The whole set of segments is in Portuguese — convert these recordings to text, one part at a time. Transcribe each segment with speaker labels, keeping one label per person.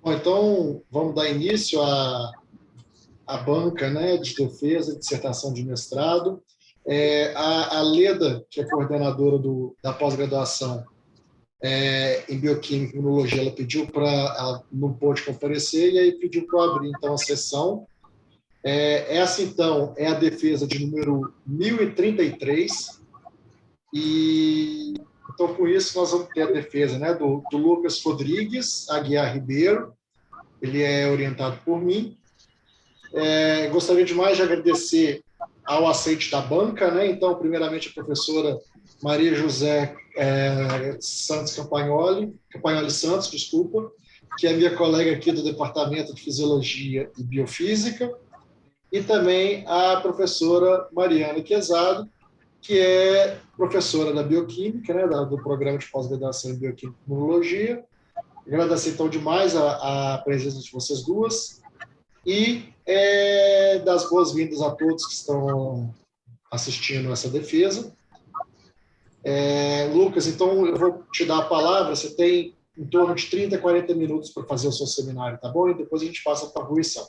Speaker 1: Bom, então, vamos dar início à banca, né, de defesa de dissertação de mestrado. A Leda, que é coordenadora da pós-graduação em Bioquímica e Imunologia, ela não pôde comparecer, e aí pediu para eu abrir, então, a sessão. Essa, então, é a defesa de número 1033, então, com isso, nós vamos ter a defesa, né, do Lucas Rodrigues Aguiar Ribeiro. Ele é orientado por mim. Gostaria demais de agradecer ao aceite da banca, né? Então, primeiramente, a professora Maria José Santos Campagnoli Santos, desculpa, que é minha colega aqui do Departamento de Fisiologia e Biofísica, e também a professora Mariana Quezado, que é professora da Bioquímica, né? Do Programa de Pós-Graduação em Bioquímica e Imunologia. Agradecer, então, demais a presença de vocês duas. E das boas-vindas a todos que estão assistindo essa defesa. Lucas, então eu vou te dar a palavra, você tem em torno de 30, 40 minutos para fazer o seu seminário, tá bom? E depois a gente passa para a fruição.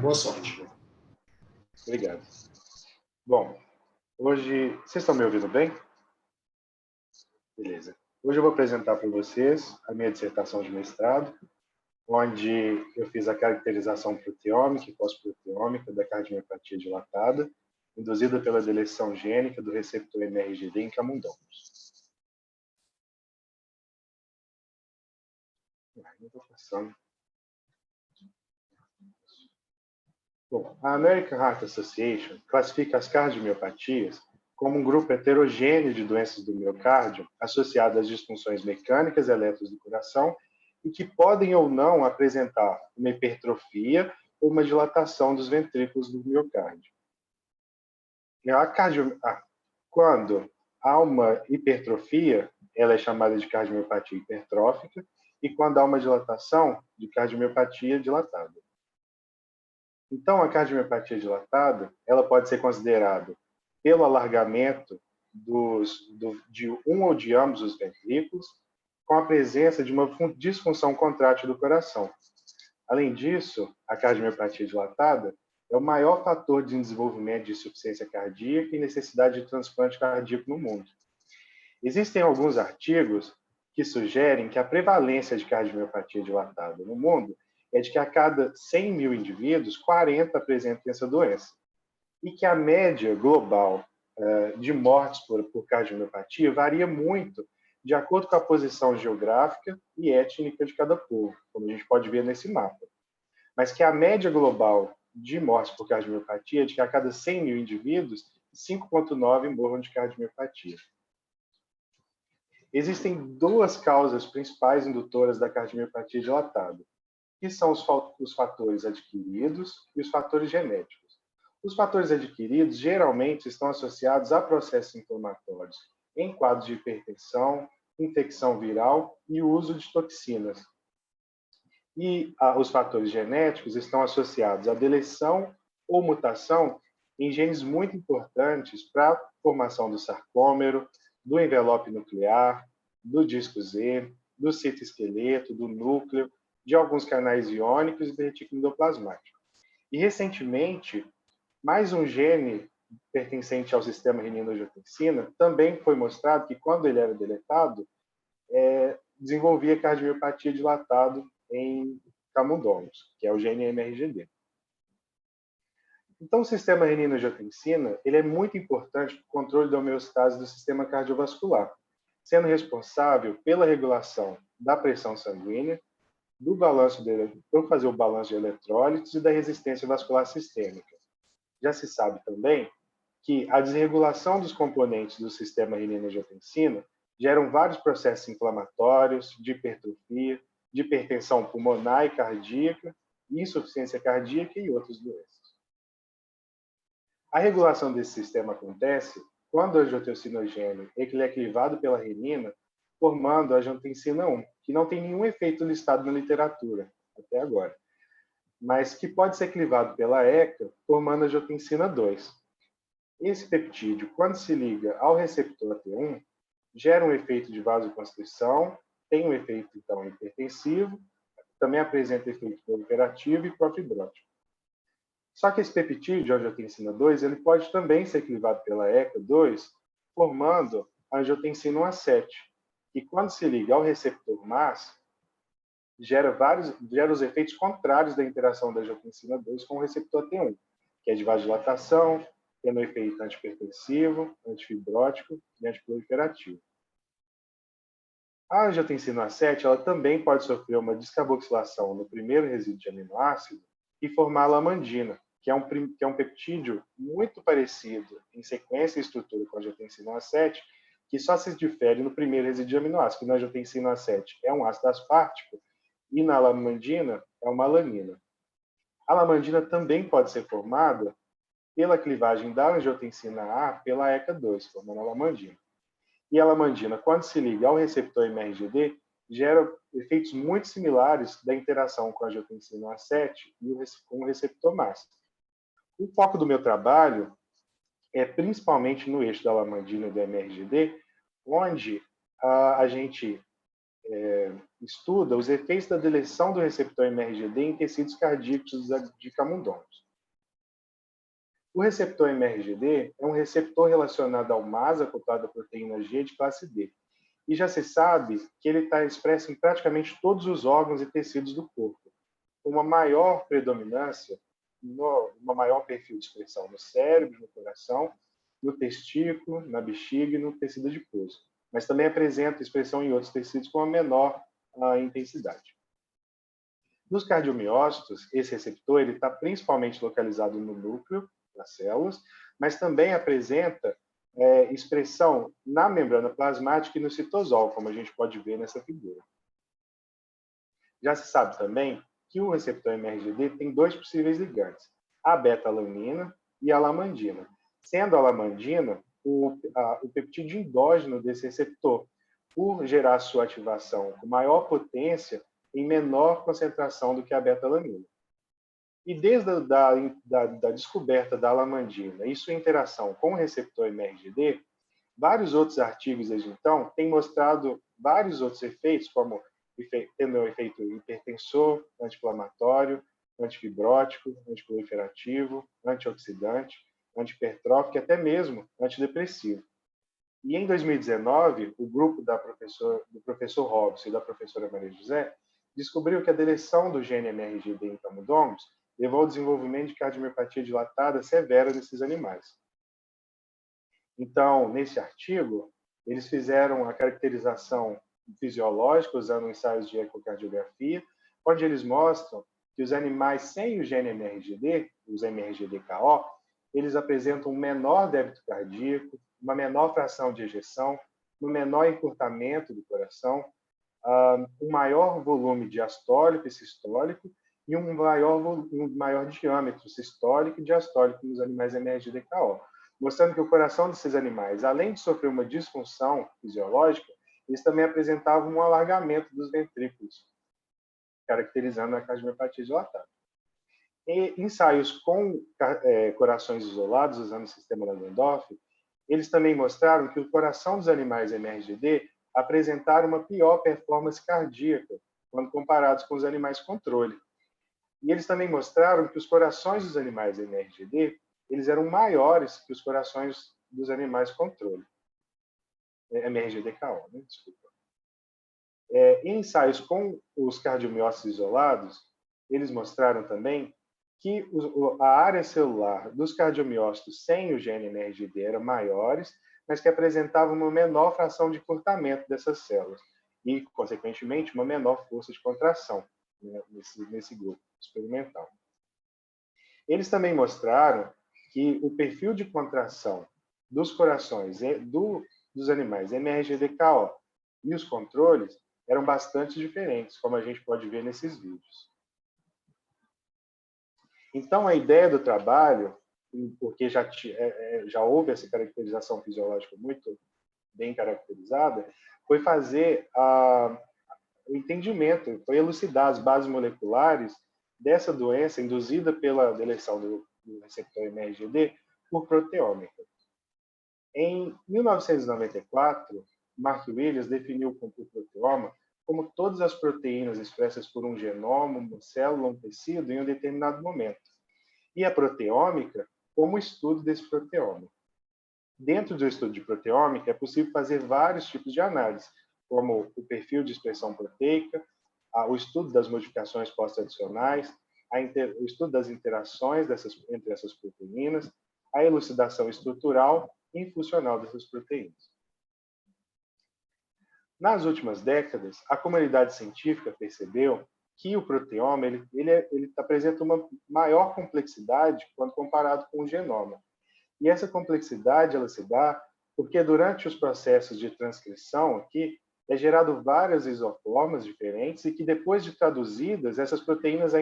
Speaker 1: Boa sorte.
Speaker 2: Obrigado. Bom, hoje... Vocês estão me ouvindo bem? Beleza. Hoje eu vou apresentar para vocês a minha dissertação de mestrado, onde eu fiz a caracterização proteômica e pós-proteômica da cardiomiopatia dilatada, induzida pela deleção gênica do receptor MRGD em camundongos. Não estou passando. Bom, a American Heart Association classifica as cardiomiopatias como um grupo heterogêneo de doenças do miocárdio associadas às disfunções mecânicas e elétricas do coração e que podem ou não apresentar uma hipertrofia ou uma dilatação dos ventrículos do miocárdio. Quando há uma hipertrofia, ela é chamada de cardiomiopatia hipertrófica, e quando há uma dilatação, de cardiomiopatia dilatada. Então, a cardiomiopatia dilatada, ela pode ser considerada pelo alargamento de um ou de ambos os ventrículos, com a presença de uma disfunção contrátil do coração. Além disso, a cardiomiopatia dilatada é o maior fator de desenvolvimento de insuficiência cardíaca e necessidade de transplante cardíaco no mundo. Existem alguns artigos que sugerem que a prevalência de cardiomiopatia dilatada no mundo é de que a cada 100 mil indivíduos, 40 apresentam essa doença. E que a média global de mortes por cardiomiopatia varia muito de acordo com a posição geográfica e étnica de cada povo, como a gente pode ver nesse mapa. Mas que a média global de mortes por cardiomiopatia é de que a cada 100 mil indivíduos, 5,9 morram de cardiomiopatia. Existem duas causas principais indutoras da cardiomiopatia dilatada, que são os fatores adquiridos e os fatores genéticos. Os fatores adquiridos geralmente estão associados a processos inflamatórios, em quadros de hipertensão, infecção viral e uso de toxinas. E os fatores genéticos estão associados à deleção ou mutação em genes muito importantes para a formação do sarcômero, do envelope nuclear, do disco Z, do citoesqueleto, do núcleo, de alguns canais iônicos e do retículo endoplasmático. E, recentemente, mais um gene pertencente ao sistema renina-angiotensina também foi mostrado que, quando ele era deletado, desenvolvia cardiomiopatia dilatada em camundongos, que é o gene MRGD. Então, o sistema renina-angiotensina ele é muito importante para o controle da homeostase do sistema cardiovascular, sendo responsável pela regulação da pressão sanguínea, para fazer o balanço de eletrólitos e da resistência vascular sistêmica. Já se sabe também que a desregulação dos componentes do sistema renina-angiotensina geram vários processos inflamatórios, de hipertrofia, de hipertensão pulmonar e cardíaca, insuficiência cardíaca e outras doenças. A regulação desse sistema acontece quando o angiotensinogênio é clivado pela renina, formando a angiotensina 1, que não tem nenhum efeito listado na literatura até agora, mas que pode ser clivado pela ECA, formando a angiotensina 2. Esse peptídeo, quando se liga ao receptor AT1, gera um efeito de vasoconstrição, tem um efeito, então, hipertensivo, também apresenta efeito proliferativo e profibrótico. Só que esse peptídeo, angiotensina 2, ele pode também ser clivado pela ECA2, formando a angiotensina 1A7, que quando se liga ao receptor MAS, gera os efeitos contrários da interação da angiotensina 2 com o receptor T1, que é de vasodilatação, tendo efeito antipertensivo, antifibrótico e antiproliferativo. A angiotensina A7 ela também pode sofrer uma descarboxilação no primeiro resíduo de aminoácido e formar a lamandina, que é um peptídeo muito parecido em sequência e estrutura com a angiotensina A7, que só se difere no primeiro resíduo de aminoácido, que na angiotensina A7 é um ácido aspartico e na lamandina é uma alanina. A lamandina também pode ser formada pela clivagem da angiotensina A pela ECA2, formando a lamandina. E a lamandina, quando se liga ao receptor MRGD, gera efeitos muito similares da interação com a angiotensina A7 e com o receptor MAS. O foco do meu trabalho é principalmente no eixo da lamandina e do MRGD, onde a gente estuda os efeitos da deleção do receptor MRGD em tecidos cardíacos de camundongos. O receptor MRGD é um receptor relacionado ao MAS, acoplado à proteína G de classe D. E já se sabe que ele está expresso em praticamente todos os órgãos e tecidos do corpo, com uma maior predominância, uma maior perfil de expressão no cérebro, no coração, no testículo, na bexiga e no tecido adiposo. Mas também apresenta expressão em outros tecidos com uma menor intensidade. Nos cardiomiócitos, esse receptor está principalmente localizado no núcleo das células, mas também apresenta expressão na membrana plasmática e no citosol, como a gente pode ver nessa figura. Já se sabe também que o receptor MRGD tem dois possíveis ligantes, a beta-alanina e a lamandina, sendo a lamandina o peptídeo endógeno desse receptor, por gerar sua ativação com maior potência em menor concentração do que a beta-alanina. E desde a descoberta da lamandina e sua interação com o receptor MRGD, vários outros artigos desde então têm mostrado vários outros efeitos, como tendo um efeito hipertensor, anti-inflamatório, antifibrótico, antiproliferativo, antioxidante, antihipertrófico e até mesmo antidepressivo. E em 2019, o grupo do professor Robson e da professora Maria José descobriu que a deleção do gene MRGD em camundongos levou ao desenvolvimento de cardiomiopatia dilatada severa nesses animais. Então, nesse artigo, eles fizeram a caracterização fisiológica usando ensaios de ecocardiografia, onde eles mostram que os animais sem o gene MRGD, os MRGD-KO, eles apresentam um menor débito cardíaco, uma menor fração de ejeção, um menor encurtamento do coração, um maior volume diastólico e sistólico e um maior diâmetro sistólico e diastólico nos animais MRGD-KO, mostrando que o coração desses animais, além de sofrer uma disfunção fisiológica, eles também apresentavam um alargamento dos ventrículos, caracterizando a cardiomiopatia dilatada. Em ensaios com corações isolados, usando o sistema Landendorff, eles também mostraram que o coração dos animais MRGD apresentaram uma pior performance cardíaca quando comparados com os animais controle. E eles também mostraram que os corações dos animais MRGD eles eram maiores que os corações dos animais controle. MRGD-KO, né? Desculpa. Em ensaios com os cardiomiócitos isolados, eles mostraram também que a área celular dos cardiomiócitos sem o gene MRGD eram maiores, mas que apresentavam uma menor fração de encurtamento dessas células e, consequentemente, uma menor força de contração, né, nesse grupo experimental. Eles também mostraram que o perfil de contração dos corações dos animais MRGD-KO e os controles eram bastante diferentes, como a gente pode ver nesses vídeos. Então, a ideia do trabalho, porque já houve essa caracterização fisiológica muito bem caracterizada, foi fazer o entendimento, foi elucidar as bases moleculares dessa doença induzida pela deleção do receptor MRGD por proteômica. Em 1994, Mark Williams definiu o proteoma como todas as proteínas expressas por um genoma, uma célula, um tecido em um determinado momento. E a proteômica como o estudo desse proteoma. Dentro do estudo de proteômica, é possível fazer vários tipos de análise, como o perfil de expressão proteica, o estudo das modificações pós-tradicionais, o estudo das interações entre essas proteínas, a elucidação estrutural e funcional dessas proteínas. Nas últimas décadas, a comunidade científica percebeu que o proteoma ele apresenta uma maior complexidade quando comparado com o genoma. E essa complexidade ela se dá porque durante os processos de transcrição aqui é gerado várias isoformas diferentes e que depois de traduzidas, essas proteínas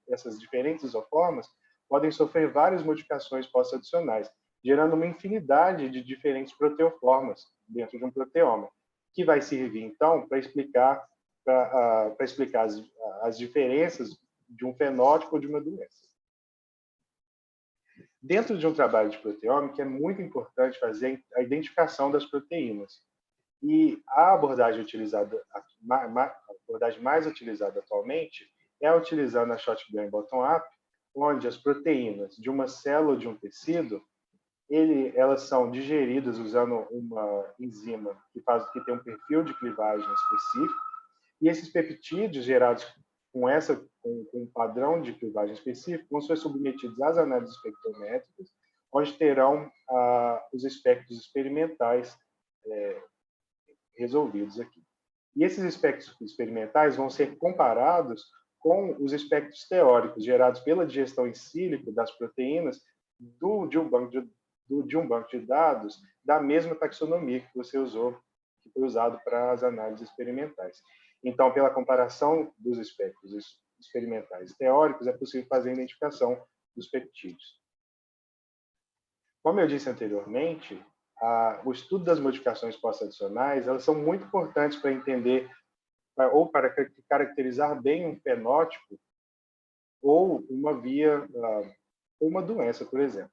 Speaker 2: essas diferentes isoformas podem sofrer várias modificações pós-adicionais, gerando uma infinidade de diferentes proteoformas dentro de um proteoma, que vai servir então para explicar as diferenças de um fenótipo ou de uma doença. Dentro de um trabalho de proteômica, é muito importante fazer a identificação das proteínas. E a abordagem mais utilizada atualmente é utilizando a shotgun bottom-up, onde as proteínas de uma célula ou de um tecido, elas são digeridas usando uma enzima que tem um perfil de clivagem específico, e esses peptídeos gerados com um padrão de clivagem específico vão ser submetidos às análises espectrométricas, onde terão os espectros experimentais resolvidos aqui. E esses espectros experimentais vão ser comparados com os espectros teóricos gerados pela digestão in silico das proteínas de um banco de dados da mesma taxonomia que você usou, que foi usado para as análises experimentais. Então, pela comparação dos espectros experimentais teóricos, é possível fazer a identificação dos peptídeos. Como eu disse anteriormente, o estudo das modificações pós-adicionais, elas são muito importantes para entender ou para caracterizar bem um fenótipo ou uma doença, por exemplo.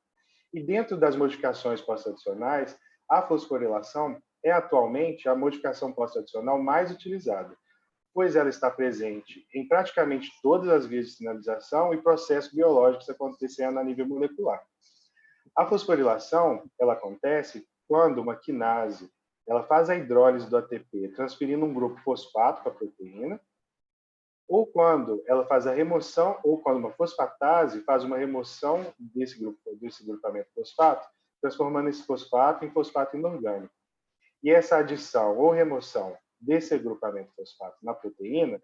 Speaker 2: E dentro das modificações pós-adicionais, a fosforilação é atualmente a modificação pós-adicional mais utilizada, pois ela está presente em praticamente todas as vias de sinalização e processos biológicos acontecendo a nível molecular. A fosforilação, ela acontece quando uma quinase ela faz a hidrólise do ATP, transferindo um grupo fosfato para a proteína, ou quando ela faz a remoção, ou quando uma fosfatase faz uma remoção desse grupamento fosfato, transformando esse fosfato em fosfato inorgânico. E essa adição ou remoção desse agrupamento fosfato na proteína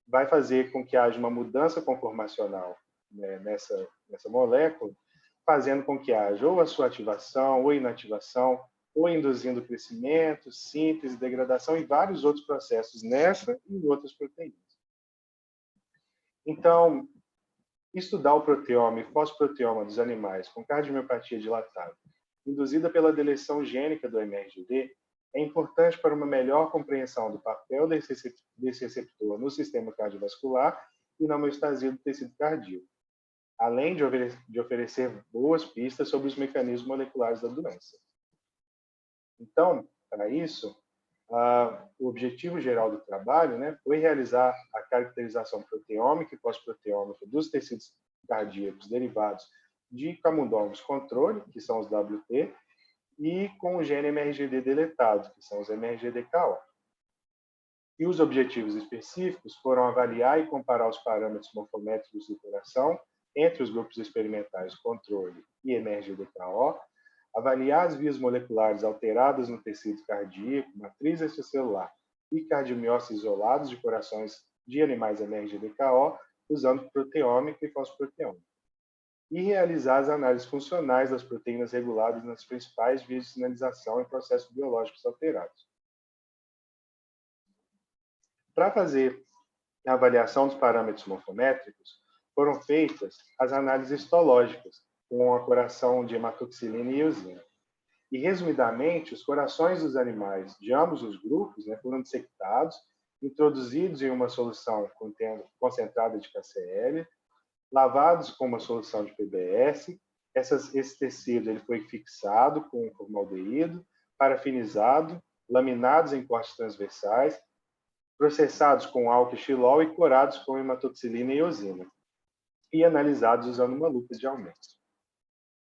Speaker 2: vai fazer com que haja uma mudança conformacional, né, nessa molécula, fazendo com que haja ou a sua ativação ou inativação, ou induzindo crescimento, síntese, degradação e vários outros processos nessa e em outras proteínas. Então, estudar o proteoma e fosproteoma dos animais com cardiomiopatia dilatada, induzida pela deleção gênica do MRGD, é importante para uma melhor compreensão do papel desse receptor no sistema cardiovascular e na homeostasia do tecido cardíaco, além de oferecer boas pistas sobre os mecanismos moleculares da doença. Então, para isso, o objetivo geral do trabalho, né, foi realizar a caracterização proteômica e pós-proteômica dos tecidos cardíacos derivados de camundongos controle, que são os WT, e com o gene MRGD deletado, que são os MRGD-KO. E os objetivos específicos foram avaliar e comparar os parâmetros morfométricos de coração entre os grupos experimentais controle e MRGD-KO, avaliar as vias moleculares alteradas no tecido cardíaco, matriz extracelular e cardiomiócitos isolados de corações de animais MRGD-KO, usando proteômica e fosproteômica. E realizar as análises funcionais das proteínas reguladas nas principais vias de sinalização em processos biológicos alterados. Para fazer a avaliação dos parâmetros morfométricos, foram feitas as análises histológicas, com a coração de hematoxilina e eosina. E, resumidamente, os corações dos animais de ambos os grupos, né, foram dissectados, introduzidos em uma solução concentrada de KCl, lavados com uma solução de PBS. Esse tecido ele foi fixado com formaldeído, parafinizado, laminados em cortes transversais processados com álcool xilol e corados com hematoxilina e eosina, e analisados usando uma lupa de aumento.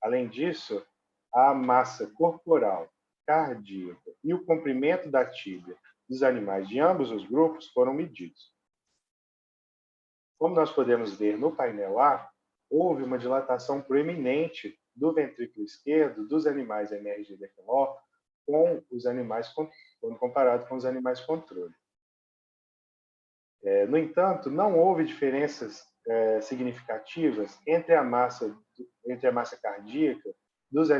Speaker 2: Além disso, a massa corporal, cardíaca e o comprimento da tíbia dos animais de ambos os grupos foram medidos. Como nós podemos ver no painel A, houve uma dilatação proeminente do ventrículo esquerdo dos animais MRGDKO com os animais, quando comparado com os animais controle. No entanto, não houve diferenças significativas entre a massa cardíaca dos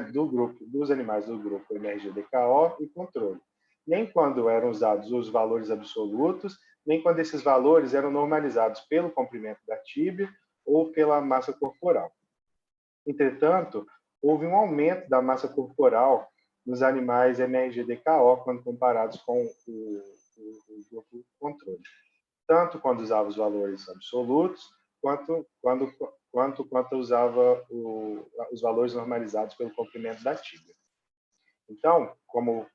Speaker 2: animais do grupo MRGDKO e controle, nem quando eram usados os valores absolutos, nem quando esses valores eram normalizados pelo comprimento da tíbia ou pela massa corporal. Entretanto, houve um aumento da massa corporal nos animais MRGDKO quando comparados com o grupo controle, tanto quando usava os valores absolutos, quanto usava os valores normalizados pelo comprimento da tíbia. Então, como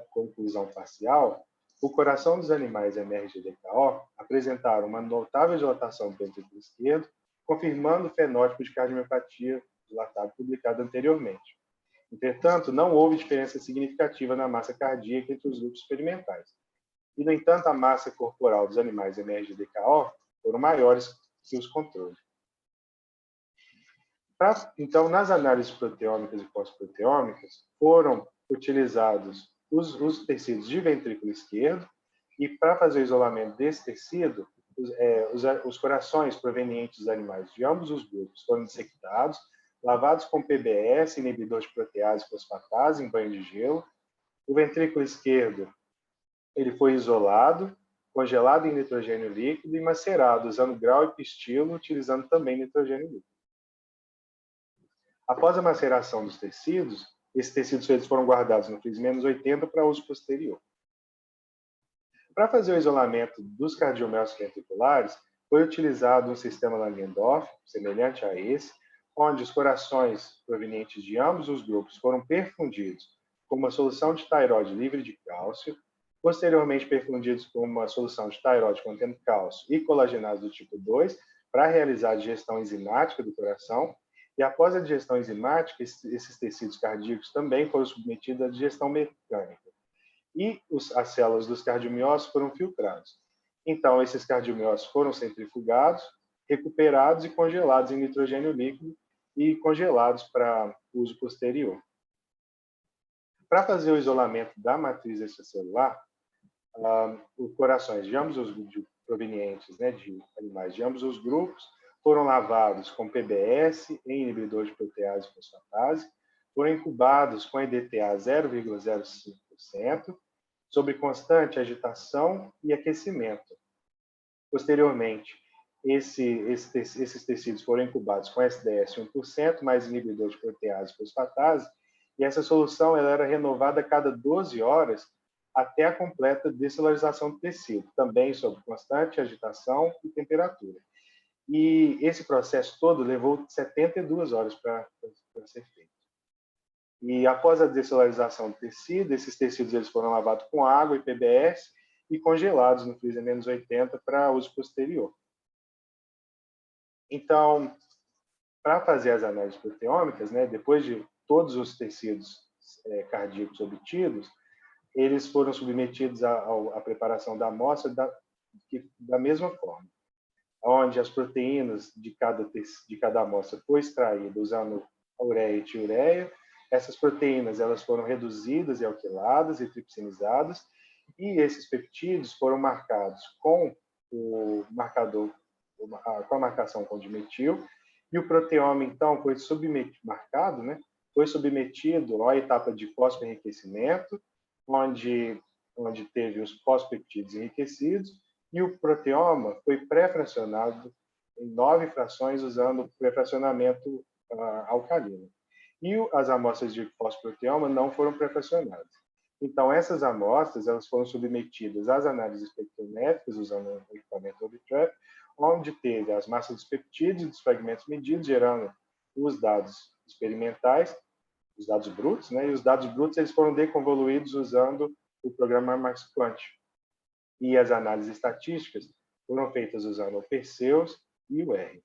Speaker 2: conclusão parcial, o coração dos animais MRGDKO apresentaram uma notável dilatação do ventrículo esquerdo, confirmando o fenótipo de cardiomiopatia dilatada publicado anteriormente. Entretanto, não houve diferença significativa na massa cardíaca entre os grupos experimentais. E, no entanto, a massa corporal dos animais MRGDKO foram maiores que os controles. Então, nas análises proteômicas e pós-proteômicas, foram utilizados os tecidos de ventrículo esquerdo e, para fazer o isolamento desse tecido, os corações provenientes dos animais de ambos os grupos foram dissectados, lavados com PBS, inibidor de protease e fosfatase, em banho de gelo. O ventrículo esquerdo ele foi isolado, congelado em nitrogênio líquido e macerado, usando grau e pistilo, utilizando também nitrogênio líquido. Após a maceração dos tecidos, esses tecidos eles foram guardados no freezer -80 para uso posterior. Para fazer o isolamento dos cardiomiócitos ventriculares, foi utilizado um sistema Langendorf, semelhante a esse, onde os corações provenientes de ambos os grupos foram perfundidos com uma solução de tireoide livre de cálcio, posteriormente perfundidos com uma solução de tireoide contendo cálcio e colagenase do tipo 2 para realizar a digestão enzimática do coração. E após a digestão enzimática, esses tecidos cardíacos também foram submetidos à digestão mecânica. E as células dos cardiomiócitos foram filtrados. Então, esses cardiomiócitos foram centrifugados, recuperados e congelados em nitrogênio líquido e congelados para uso posterior. Para fazer o isolamento da matriz extracelular, os corações de ambos os provenientes de animais de ambos os grupos foram lavados com PBS em inibidor de protease e fosfatase, foram incubados com EDTA 0,05%, sob constante agitação e aquecimento. Posteriormente, esses tecidos foram incubados com SDS 1%, mais inibidor de protease e fosfatase, e essa solução ela era renovada a cada 12 horas até a completa descelularização do tecido, também sob constante agitação e temperatura. E esse processo todo levou 72 horas para ser feito. E após a descelularização do tecido, esses tecidos eles foram lavados com água e PBS e congelados no freezer -80 para uso posterior. Então, para fazer as análises proteômicas, depois de todos os tecidos cardíacos obtidos, eles foram submetidos à preparação da amostra da mesma forma, onde as proteínas de cada amostra foi extraída usando a ureia e tiureia. Essas proteínas elas foram reduzidas e alquiladas e tripsinizadas, e esses peptídeos foram marcados com o marcador, com a marcação com dimetil, e o proteoma, então, foi submetido à etapa de fosfoenriquecimento, onde teve os fosfopeptídeos enriquecidos, e o proteoma foi pré-fracionado em 9 frações usando pré-fracionamento alcalino. E as amostras de fosfoproteoma não foram pré-fracionadas. Então, essas amostras elas foram submetidas às análises espectrométricas usando o equipamento Orbitrap, onde teve as massas dos peptídeos e dos fragmentos medidos, gerando os dados experimentais, os dados brutos, e os dados brutos eles foram deconvoluídos usando o programa MaxQuant. E as análises estatísticas foram feitas usando o Perseus e o R.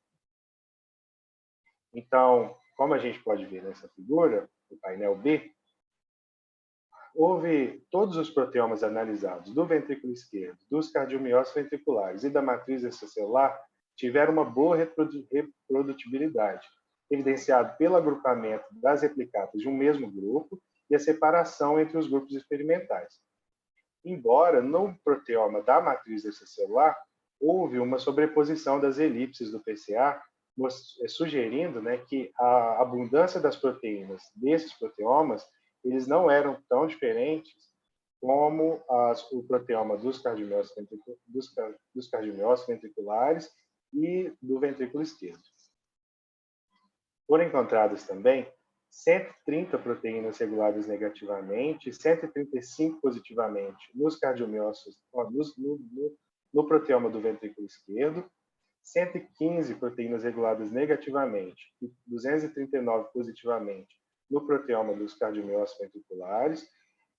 Speaker 2: Então, como a gente pode ver nessa figura, no painel B, houve todos os proteomas analisados do ventrículo esquerdo, dos cardiomiócitos ventriculares e da matriz extracelular tiveram uma boa reprodutibilidade, evidenciado pelo agrupamento das replicatas de um mesmo grupo e a separação entre os grupos experimentais. Embora no proteoma da matriz extracelular houve uma sobreposição das elipses do PCA, sugerindo, né, que a abundância das proteínas desses proteomas eles não eram tão diferentes como o proteoma dos cardiomiócitos ventriculares e do ventrículo esquerdo. Foram encontradas também 130 proteínas reguladas negativamente e 135 positivamente nos cardiomiócitos, no proteoma do ventrículo esquerdo, 115 proteínas reguladas negativamente e 239 positivamente no proteoma dos cardiomiócitos ventriculares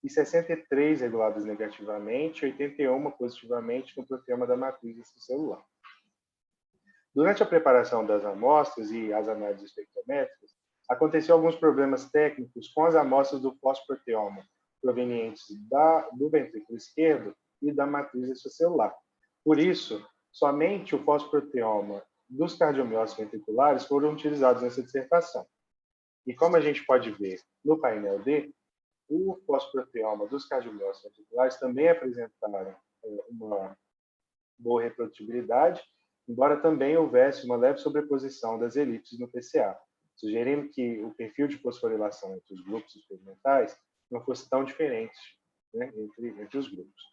Speaker 2: e 63 reguladas negativamente e 81 positivamente no proteoma da matriz extracelular. Durante a preparação das amostras e as análises espectrométricas, aconteceu alguns problemas técnicos com as amostras do fosproteoma provenientes do ventrículo esquerdo e da matriz extracelular. Por isso, somente o fosproteoma dos cardiomiócitos ventriculares foram utilizados nessa dissertação. E como a gente pode ver no painel D, o fosproteoma dos cardiomiócitos ventriculares também apresentaram uma boa reprodutibilidade, embora também houvesse uma leve sobreposição das elipses no PCA, sugerindo que o perfil de fosforilação entre os grupos experimentais não fosse tão diferente, né, entre os grupos.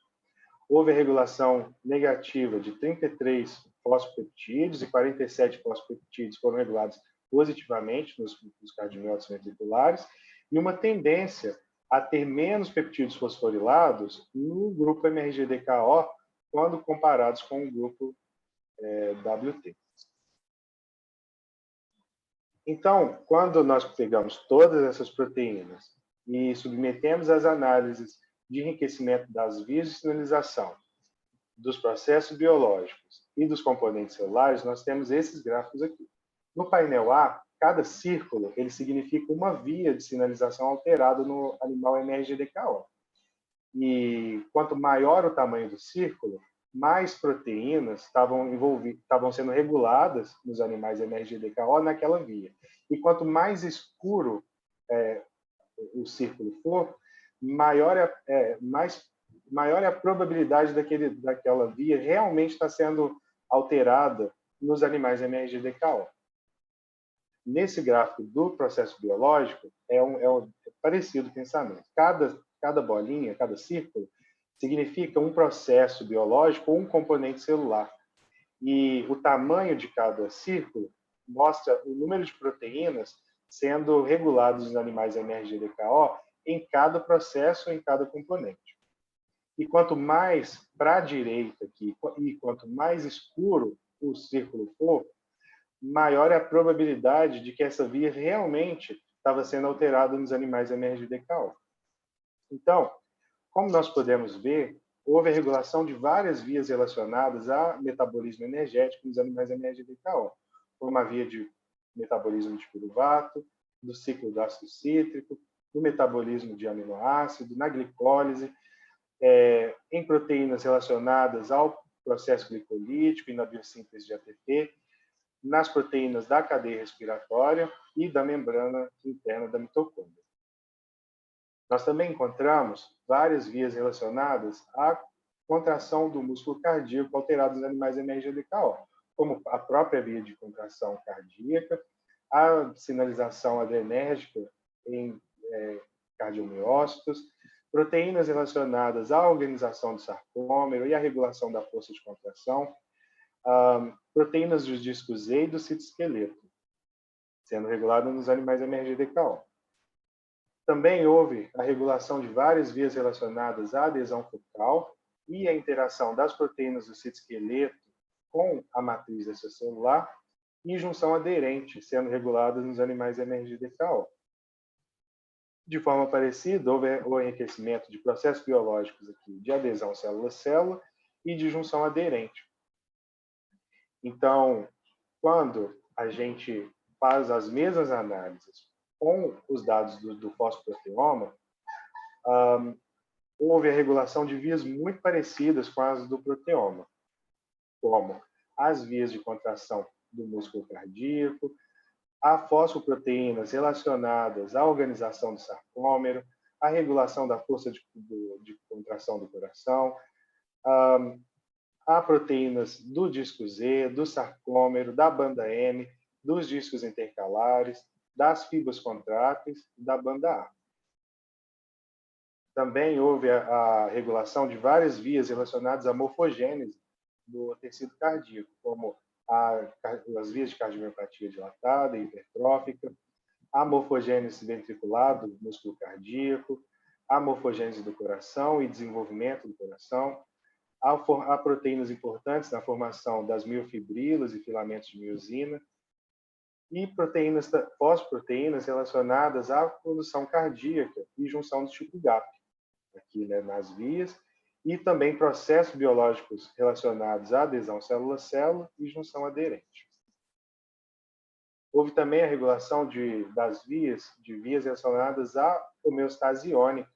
Speaker 2: Houve a regulação negativa de 33 fosfopeptídeos e 47 fosfopeptídeos foram regulados positivamente nos cardiomiócitos ventriculares e uma tendência a ter menos peptídeos fosforilados no grupo MRGDKO quando comparados com o grupo WT. Então, quando nós pegamos todas essas proteínas e submetemos às análises de enriquecimento das vias de sinalização, dos processos biológicos e dos componentes celulares, nós temos esses gráficos aqui. No painel A, cada círculo ele significa uma via de sinalização alterada no animal MRGDKO. E quanto maior o tamanho do círculo, mais proteínas estavam sendo reguladas nos animais MRGDKO naquela via. E quanto mais escuro o círculo for, maior é a probabilidade daquela via realmente estar sendo alterada nos animais MRGDKO. Nesse gráfico do processo biológico, é parecido o pensamento. Cada bolinha, cada círculo, significa um processo biológico ou um componente celular. E o tamanho de cada círculo mostra o número de proteínas sendo regulados nos animais MRGDKO em cada processo, em cada componente. E quanto mais para a direita aqui, e quanto mais escuro o círculo for, maior é a probabilidade de que essa via realmente estava sendo alterada nos animais MRGDKO. Então, como nós podemos ver, houve a regulação de várias vias relacionadas a metabolismo energético nos animais MRGDKO, como a via de metabolismo de piruvato, do ciclo do ácido cítrico, do metabolismo de aminoácido, na glicólise, em proteínas relacionadas ao processo glicolítico e na biossíntese de ATP, nas proteínas da cadeia respiratória e da membrana interna da mitocôndria. Nós também encontramos várias vias relacionadas à contração do músculo cardíaco alterado nos animais MRGDKO, como a própria via de contração cardíaca, a sinalização adrenérgica em cardiomiócitos, proteínas relacionadas à organização do sarcômero e à regulação da força de contração, proteínas dos discos Z e do citoesqueleto, sendo reguladas nos animais MRGDKO. Também houve a regulação de várias vias relacionadas à adesão focal e à interação das proteínas do citoesqueleto com a matriz extracelular e junção aderente, sendo reguladas nos animais MRGDKO. De forma parecida, houve o enriquecimento de processos biológicos aqui de adesão célula-célula e de junção aderente. Então, quando a gente faz as mesmas análises com os dados do fosfoproteoma, houve a regulação de vias muito parecidas com as do proteoma, como as vias de contração do músculo cardíaco, há fosfoproteínas relacionadas à organização do sarcômero, à regulação da força de contração do coração, há proteínas do disco Z, do sarcômero, da banda M, dos discos intercalares, das fibras contráteis e da banda A. Também houve a regulação de várias vias relacionadas à morfogênese do tecido cardíaco, como as vias de cardiomiopatia dilatada e hipertrófica, a morfogênese ventricular do músculo cardíaco, a morfogênese do coração e desenvolvimento do coração, há proteínas importantes na formação das miofibrilas e filamentos de miosina, e fosfoproteínas relacionadas à condução cardíaca e junção do tipo GAP, aqui, né, nas vias, e também processos biológicos relacionados à adesão célula-célula e junção aderente. Houve também a regulação de vias relacionadas à homeostase iônica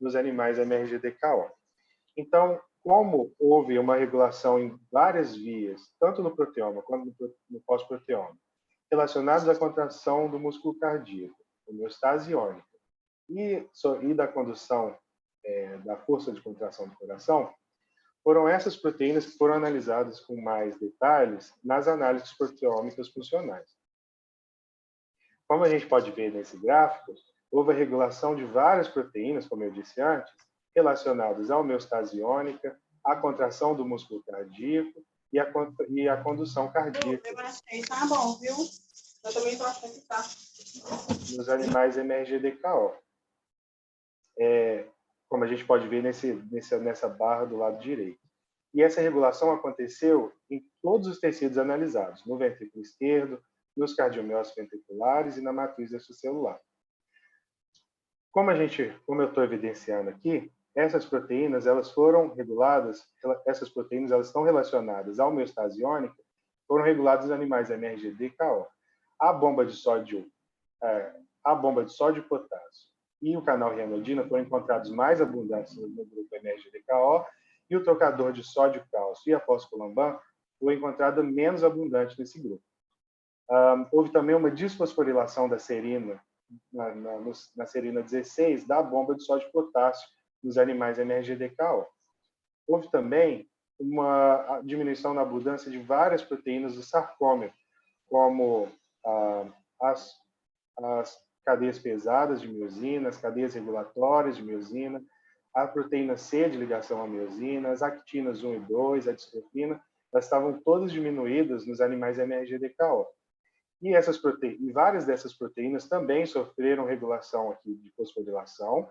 Speaker 2: nos animais MRGDKO. Então, como houve uma regulação em várias vias, tanto no proteoma quanto no pós-proteoma, relacionadas à contração do músculo cardíaco, homeostase iônica, e da condução da força de contração do coração, foram essas proteínas que foram analisadas com mais detalhes nas análises proteômicas funcionais. Como a gente pode ver nesse gráfico, houve a regulação de várias proteínas, como eu disse antes, relacionadas à homeostase iônica, à contração do músculo cardíaco e à condução cardíaca.
Speaker 3: Eu achei, tá bom, viu? Eu também tô achando que tá.
Speaker 2: Nos animais MRGDKO. Como a gente pode ver nessa barra do lado direito. E essa regulação aconteceu em todos os tecidos analisados, no ventrículo esquerdo, nos cardiomiócitos ventriculares e na matriz extracelular. Como eu estou evidenciando aqui, essas proteínas elas foram reguladas, elas estão relacionadas à homeostase iônica, foram reguladas nos animais MRGDKO. A bomba de sódio e potássio e o canal renodina foram encontrados mais abundantes no grupo MRGDKO, e o trocador de sódio-cálcio e a fosfolamban foi encontrada menos abundante nesse grupo. Houve também uma desfosforilação da serina, na serina 16, da bomba de sódio e potássio nos animais MRGDKO. Houve também uma diminuição na abundância de várias proteínas do sarcômero, como as cadeias pesadas de miosina, as cadeias regulatórias de miosina, a proteína C de ligação à miosina, as actinas 1 e 2, a distrofina, elas estavam todas diminuídas nos animais MRGDKO. E várias dessas proteínas também sofreram regulação aqui de fosforilação,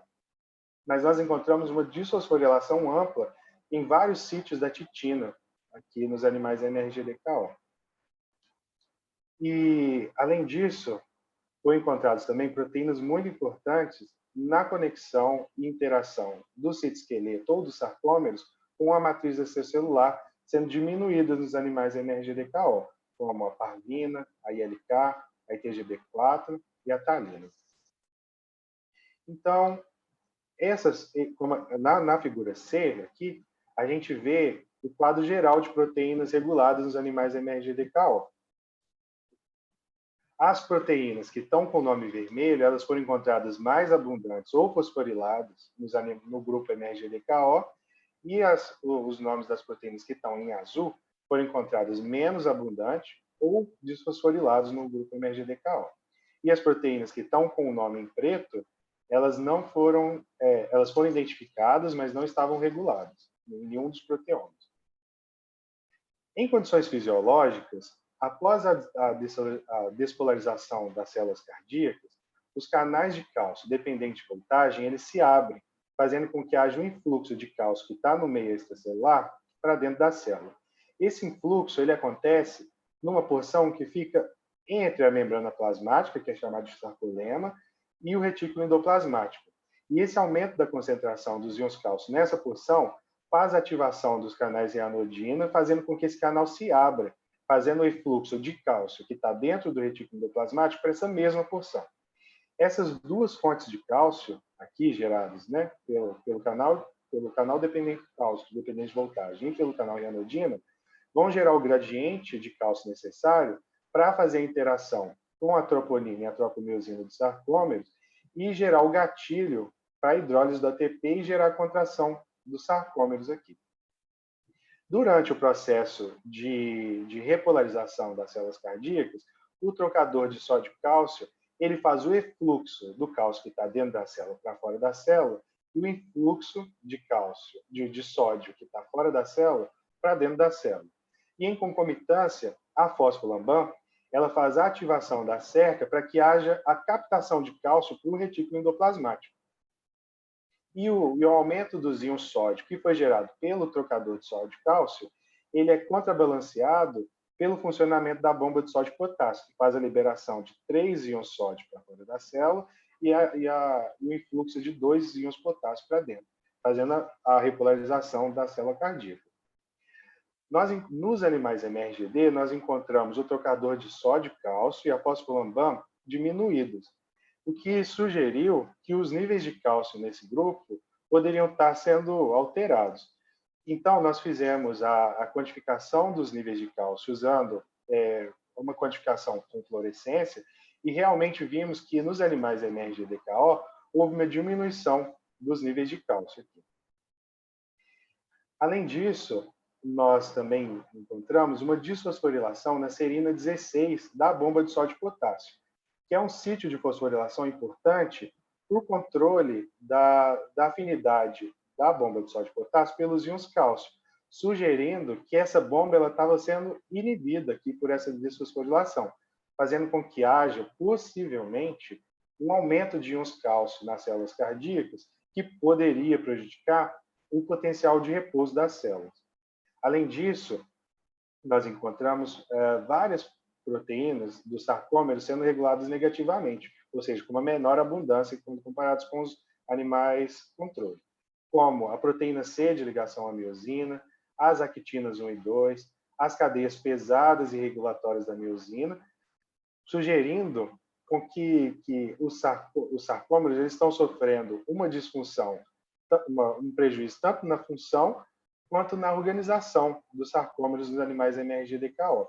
Speaker 2: mas nós encontramos uma desfosforilação ampla em vários sítios da titina, aqui nos animais MRGDKO. E, além disso, foram encontradas também proteínas muito importantes na conexão e interação do citoesqueleto ou dos sarcômeros com a matriz extracelular, sendo diminuídas nos animais MRGDKO, como a parvina, a ILK, a ITGB4 e a talina. Então, na figura C, aqui, a gente vê o quadro geral de proteínas reguladas nos animais MRGDKO. As proteínas que estão com o nome vermelho, elas foram encontradas mais abundantes ou fosforiladas no grupo MRGDKO, e os nomes das proteínas que estão em azul foram encontradas menos abundantes ou desfosforilados no grupo MRGDKO. E as proteínas que estão com o nome em preto, elas foram identificadas, mas não estavam reguladas em nenhum dos proteomas. Em condições fisiológicas, após a despolarização das células cardíacas, os canais de cálcio dependente de voltagem eles se abrem, fazendo com que haja um influxo de cálcio que está no meio extracelular para dentro da célula. Esse influxo ele acontece numa porção que fica entre a membrana plasmática, que é chamada de sarcolemma, e o retículo endoplasmático. E esse aumento da concentração dos íons cálcio nessa porção faz ativação dos canais reanodina, fazendo com que esse canal se abra, fazendo o efluxo de cálcio que está dentro do retículo endoplasmático para essa mesma porção. Essas duas fontes de cálcio, aqui geradas, né, pelo canal dependente de cálcio, dependente de voltagem, e pelo canal reanodina, vão gerar o gradiente de cálcio necessário para fazer a interação com a troponina e a tropomiosina dos sarcômeros e gerar o gatilho para a hidrólise do ATP e gerar a contração dos sarcômeros aqui. Durante o processo de repolarização das células cardíacas, o trocador de sódio-cálcio ele faz o efluxo do cálcio que está dentro da célula para fora da célula e o influxo de cálcio, de sódio que está fora da célula para dentro da célula. E, em concomitância, a fosfolamban ela faz a ativação da cerca para que haja a captação de cálcio para o retículo endoplasmático. E o aumento dos íons sódio que foi gerado pelo trocador de sódio-cálcio, ele é contrabalanceado pelo funcionamento da bomba de sódio-potássio, que faz a liberação de 3 íons sódio para fora da célula e o influxo de 2 íons potássio para dentro, fazendo a repolarização da célula cardíaca. Nos animais MRGD, nós encontramos o trocador de sódio-cálcio e a fosfolamban diminuídos, o que sugeriu que os níveis de cálcio nesse grupo poderiam estar sendo alterados. Então, nós fizemos a quantificação dos níveis de cálcio usando uma quantificação com fluorescência e realmente vimos que nos animais MRGD-KO houve uma diminuição dos níveis de cálcio aqui. Além disso, nós também encontramos uma desfosforilação na serina 16 da bomba de sódio e potássio, que é um sítio de fosforilação importante para o controle da afinidade da bomba de sódio e potássio pelos íons cálcio, sugerindo que essa bomba estava sendo inibida aqui por essa desfosforilação, fazendo com que haja, possivelmente, um aumento de íons cálcio nas células cardíacas que poderia prejudicar o potencial de repouso das células. Além disso, nós encontramos várias proteínas dos sarcômeros sendo reguladas negativamente, ou seja, com uma menor abundância quando comparados com os animais controle, como a proteína C de ligação à miosina, as actinas 1 e 2, as cadeias pesadas e regulatórias da miosina, sugerindo com que os sarcômeros eles estão sofrendo uma disfunção, um prejuízo tanto na função quanto na organização dos sarcômeros dos animais MRGD-KO.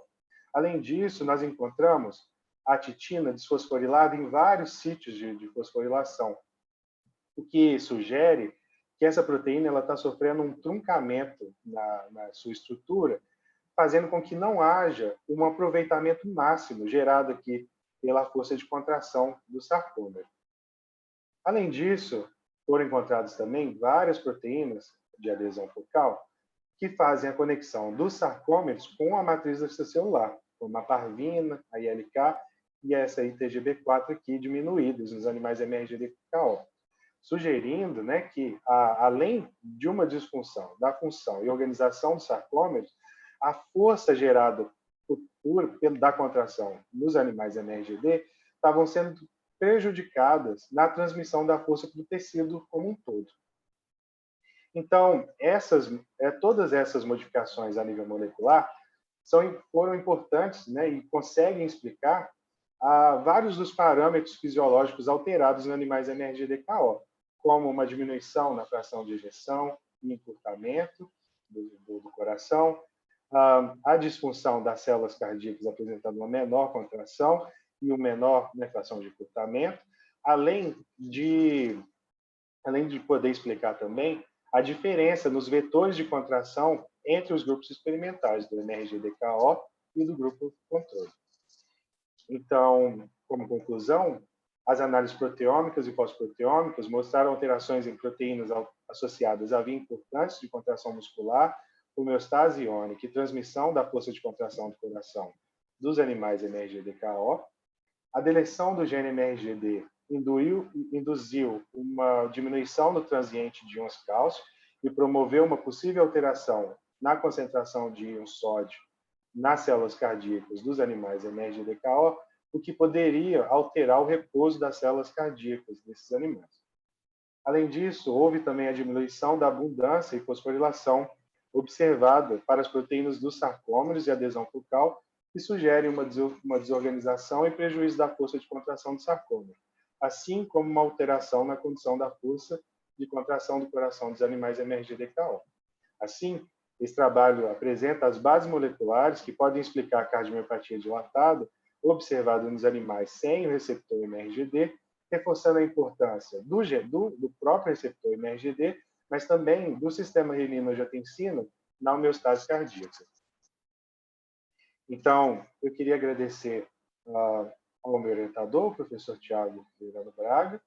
Speaker 2: Além disso, nós encontramos a titina desfosforilada em vários sítios de fosforilação, o que sugere que essa proteína está sofrendo um truncamento na sua estrutura, fazendo com que não haja um aproveitamento máximo gerado aqui pela força de contração do sarcômero. Além disso, foram encontradas também várias proteínas de adesão focal que fazem a conexão dos sarcômeros com a matriz extracelular, como a parvina, a ILK e essa ITGB4 aqui diminuídos nos animais MRGD-KO, sugerindo que, além de uma disfunção da função e organização dos sarcômeros, a força gerada da contração nos animais MRGD estavam sendo prejudicadas na transmissão da força para o tecido como um todo. Então, todas essas modificações a nível molecular foram importantes e conseguem explicar vários dos parâmetros fisiológicos alterados em animais MRGD-KO, como uma diminuição na fração de ejeção e encurtamento do coração, a disfunção das células cardíacas apresentando uma menor contração e uma menor fração de encurtamento, além de poder explicar também a diferença nos vetores de contração entre os grupos experimentais do MRGD-KO e do grupo controle. Então, como conclusão, as análises proteômicas e pós-proteômicas mostraram alterações em proteínas associadas a via importantes de contração muscular, homeostase iônica e transmissão da força de contração do coração dos animais MRGD-KO. A deleção do gene MRGD induziu uma diminuição no transiente de íons cálcio e promoveu uma possível alteração na concentração de íons sódio nas células cardíacas dos animais MRGD-KO, o que poderia alterar o repouso das células cardíacas desses animais. Além disso, houve também a diminuição da abundância e fosforilação observada para as proteínas dos sarcômeros e adesão focal, que sugerem uma desorganização e prejuízo da força de contração do sarcômero, assim como uma alteração na condição da força de contração do coração dos animais MRGD-KO. Assim, esse trabalho apresenta as bases moleculares que podem explicar a cardiomiopatia dilatada observada nos animais sem o receptor MRGD, reforçando a importância do próprio receptor MRGD, mas também do sistema renina-angiotensina na homeostase cardíaca. Então, eu queria agradecer ao meu orientador, o professor Tiago Pereira Braga,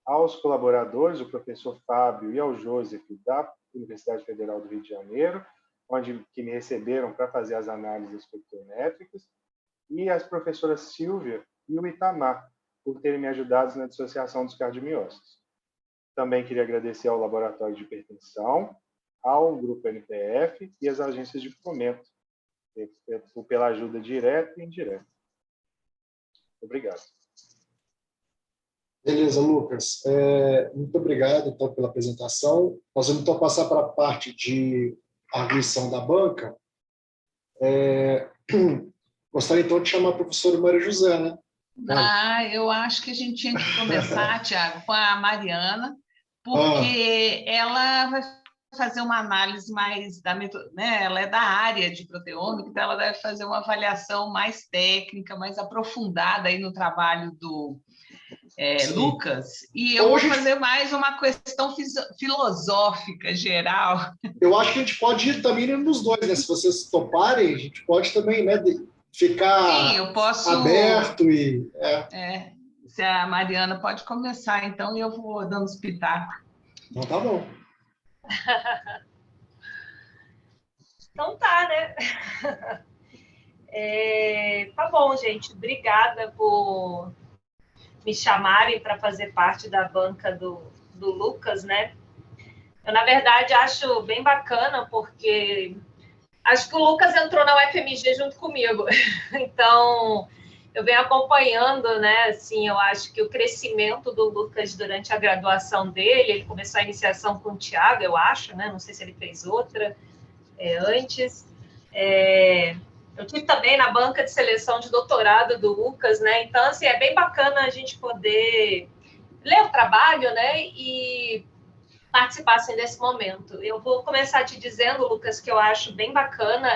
Speaker 2: aos colaboradores, o professor Fábio e ao Joseph, da Universidade Federal do Rio de Janeiro, que me receberam para fazer as análises espectrométricas, e as professoras Silvia e o Itamar, por terem me ajudado na dissociação dos cardiomiócitos. Também queria agradecer ao Laboratório de Hipertensão, ao Grupo NPF e às agências de fomento, pela ajuda direta e indireta. Obrigado.
Speaker 1: Beleza, Lucas. Muito obrigado, então, pela apresentação. Nós vamos, então, passar para a parte de arguição da banca. Gostaria, então, de chamar a professora Maria José, né?
Speaker 4: Eu acho que a gente tinha que começar, Tiago, com a Mariana, porque ela vai fazer uma análise mais da né? Ela é da área de proteômica, então ela deve fazer uma avaliação mais técnica, mais aprofundada aí no trabalho do Lucas, e eu vou fazer mais uma questão filosófica geral.
Speaker 1: Eu acho que a gente pode ir também nos dois, né? Se vocês toparem, a gente pode também, né, ficar
Speaker 4: Sim, eu posso...
Speaker 1: aberto e...
Speaker 4: Se a Mariana pode começar, então, e eu vou dando os pitacos.
Speaker 1: Então tá bom.
Speaker 5: Então tá, né? Tá bom, gente. Obrigada por me chamarem para fazer parte da banca do Lucas, né? Eu, na verdade, acho bem bacana, porque acho que o Lucas entrou na UFMG junto comigo. Então, eu venho acompanhando, né? Assim, eu acho que o crescimento do Lucas durante a graduação dele, ele começou a iniciação com o Tiago, eu acho, né? Não sei se ele fez outra antes. Eu tive também na banca de seleção de doutorado do Lucas, né? Então, assim, é bem bacana a gente poder ler o trabalho, né? E participar assim, desse momento. Eu vou começar te dizendo, Lucas, que eu acho bem bacana,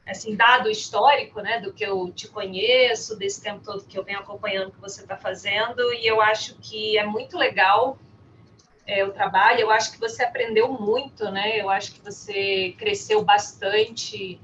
Speaker 5: assim, dado histórico, né, do que eu te conheço, desse tempo todo que eu venho acompanhando o que você está fazendo, e eu acho que é muito legal o trabalho, eu acho que você aprendeu muito, né, eu acho que você cresceu bastante.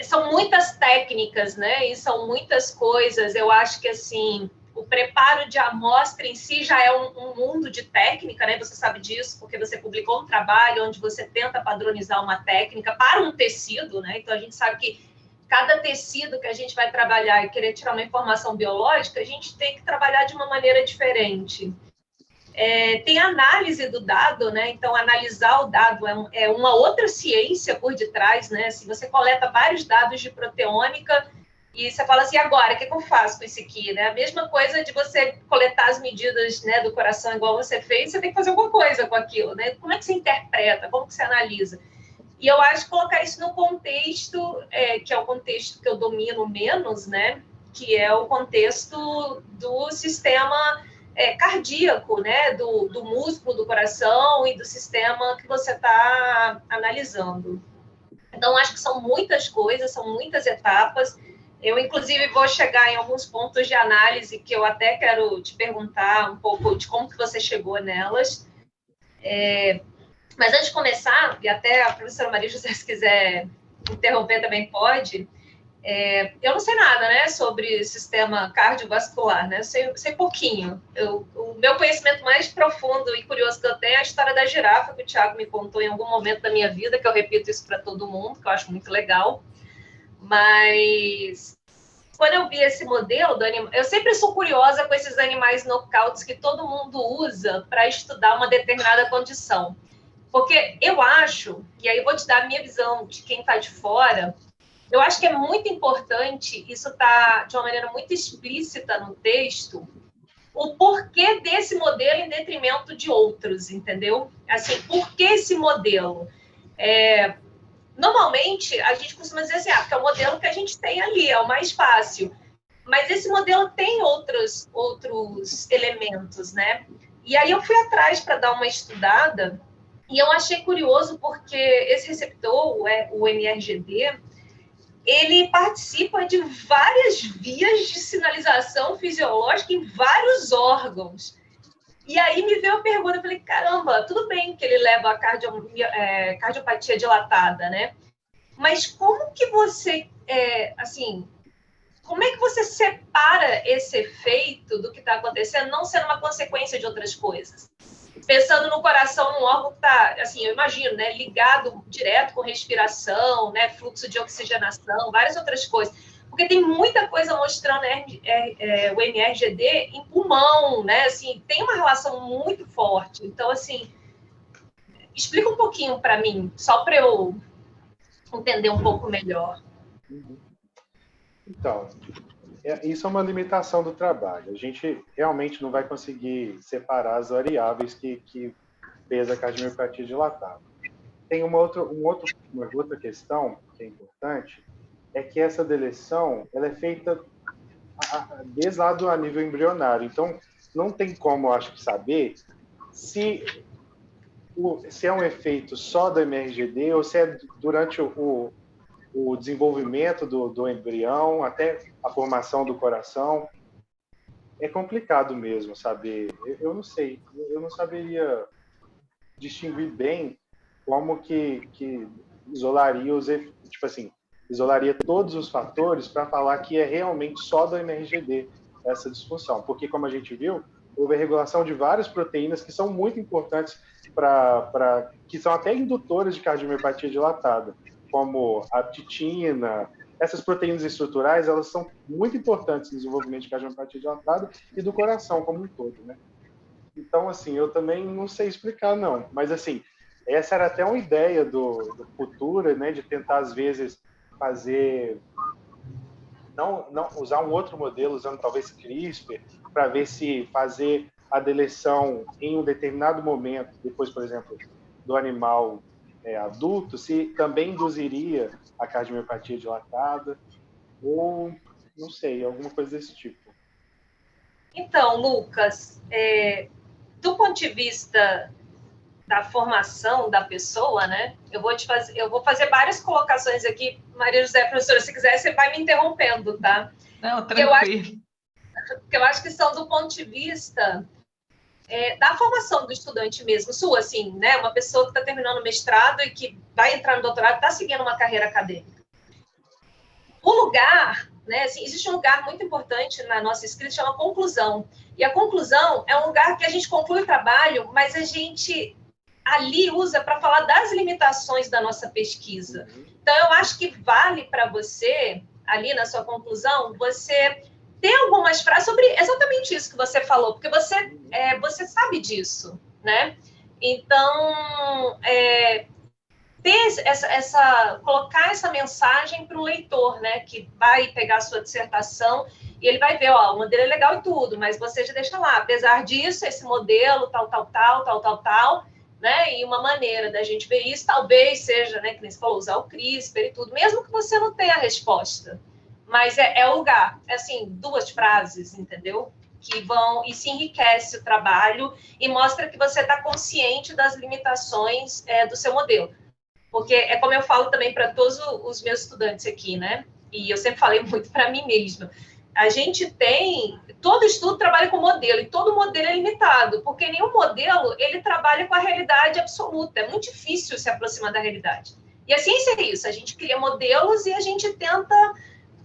Speaker 5: São muitas técnicas, né, e são muitas coisas, eu acho que, assim, o preparo de amostra em si já é um mundo de técnica, né? Você sabe disso, porque você publicou um trabalho onde você tenta padronizar uma técnica para um tecido, né? Então, a gente sabe que cada tecido que a gente vai trabalhar e querer tirar uma informação biológica, a gente tem que trabalhar de uma maneira diferente. Tem a análise do dado, né? Então, analisar o dado é uma outra ciência por detrás, né? Se você coleta vários dados de proteômica, e você fala assim, agora, o que eu faço com isso aqui? Né? A mesma coisa de você coletar as medidas, né, do coração igual você fez, você tem que fazer alguma coisa com aquilo. Né? Como é que você interpreta? Como que você analisa? E eu acho que colocar isso no contexto, que é o contexto que eu domino menos, né? Que é o contexto do sistema cardíaco, né? Do músculo do coração e do sistema que você está analisando. Então, acho que são muitas coisas, são muitas etapas. Eu, inclusive, vou chegar em alguns pontos de análise que eu até quero te perguntar um pouco de como que você chegou nelas. Mas antes de começar, e até a professora Maria José, se quiser interromper também pode, eu não sei nada, né, sobre sistema cardiovascular, né? Sei pouquinho. O meu conhecimento mais profundo e curioso que eu tenho é a história da girafa, que o Tiago me contou em algum momento da minha vida, que eu repito isso para todo mundo, que eu acho muito legal. Mas quando eu vi esse modelo do animal, eu sempre sou curiosa com esses animais knockouts que todo mundo usa para estudar uma determinada condição. Porque eu acho, e aí eu vou te dar a minha visão de quem está de fora, Eu acho que é muito importante, isso está de uma maneira muito explícita no texto, o porquê desse modelo em detrimento de outros, entendeu? Assim, por que esse modelo? Normalmente, a gente costuma dizer assim, porque é o modelo que a gente tem ali, é o mais fácil. Mas esse modelo tem outros elementos, né? E aí eu fui atrás para dar uma estudada e eu achei curioso porque esse receptor, o NRGD, ele participa de várias vias de sinalização fisiológica em vários órgãos. E aí me veio a pergunta, eu falei, caramba, tudo bem que ele leva a cardiopatia dilatada, né? Mas como que você, como é que você separa esse efeito do que está acontecendo, não sendo uma consequência de outras coisas? Pensando no coração, num órgão que está, assim, eu imagino, né, ligado direto com respiração, né, fluxo de oxigenação, várias outras coisas. Porque tem muita coisa mostrando o NRGD em pulmão, né? Assim, tem uma relação muito forte. Então, assim, explica um pouquinho para mim, só para eu entender um pouco melhor.
Speaker 2: Então, isso é uma limitação do trabalho. A gente realmente não vai conseguir separar as variáveis que pesa a cardiomiopatia dilatada. Tem uma outra questão que é importante, é que essa deleção ela é feita desde lá do nível embrionário. Então, não tem como, eu acho, saber se é um efeito só do MRGD ou se é durante o desenvolvimento do embrião, até a formação do coração. É complicado mesmo saber. Eu não sei, eu não saberia distinguir bem como que isolaria tipo assim, isolaria todos os fatores para falar que é realmente só do MRGD essa disfunção, porque como a gente viu, houve a regulação de várias proteínas que são muito importantes que são até indutoras de cardiomiopatia dilatada, como a ptitina. Essas proteínas estruturais, elas são muito importantes no desenvolvimento de cardiomiopatia dilatada e do coração como um todo, né? Então, assim, eu também não sei explicar, não. Mas, assim, essa era até uma ideia do Futura, né? De tentar, às vezes, fazer... Não usar um outro modelo, usando talvez CRISPR, para ver se fazer a deleção em um determinado momento, depois, por exemplo, do animal adulto, se também induziria a cardiomiopatia dilatada, ou, não sei, alguma coisa desse tipo.
Speaker 5: Então, Lucas, do ponto de vista da formação da pessoa, né? Eu vou fazer várias colocações aqui, Maria José, professora, se quiser, você vai me interrompendo, tá?
Speaker 4: Não, tranquilo.
Speaker 5: Porque eu acho que são do ponto de vista da formação do estudante mesmo, sua, assim, né? Uma pessoa que está terminando o mestrado e que vai entrar no doutorado, está seguindo uma carreira acadêmica. O lugar, né? Assim, existe um lugar muito importante na nossa escrita, chama conclusão. E a conclusão é um lugar que a gente conclui o trabalho, mas a gente ali usa para falar das limitações da nossa pesquisa. Então, eu acho que vale para você, ali na sua conclusão, você ter algumas frases sobre exatamente isso que você falou, porque você sabe disso, né? Então, colocar essa mensagem para o leitor, né, que vai pegar a sua dissertação e ele vai ver, o modelo é legal e tudo, mas você já deixa lá, apesar disso, esse modelo, tal, né, e uma maneira da gente ver isso, talvez seja, né, que nem você falou, usar o CRISPR e tudo, mesmo que você não tenha a resposta, mas é o lugar, assim, 2 frases, entendeu? Que vão e se enriquece o trabalho e mostra que você está consciente das limitações do seu modelo. Porque é como eu falo também para todos os meus estudantes aqui, né? E eu sempre falei muito para mim mesma. A gente todo estudo trabalha com modelo, e todo modelo é limitado, porque nenhum modelo, ele trabalha com a realidade absoluta. É muito difícil se aproximar da realidade. E a ciência é isso, a gente cria modelos e a gente tenta,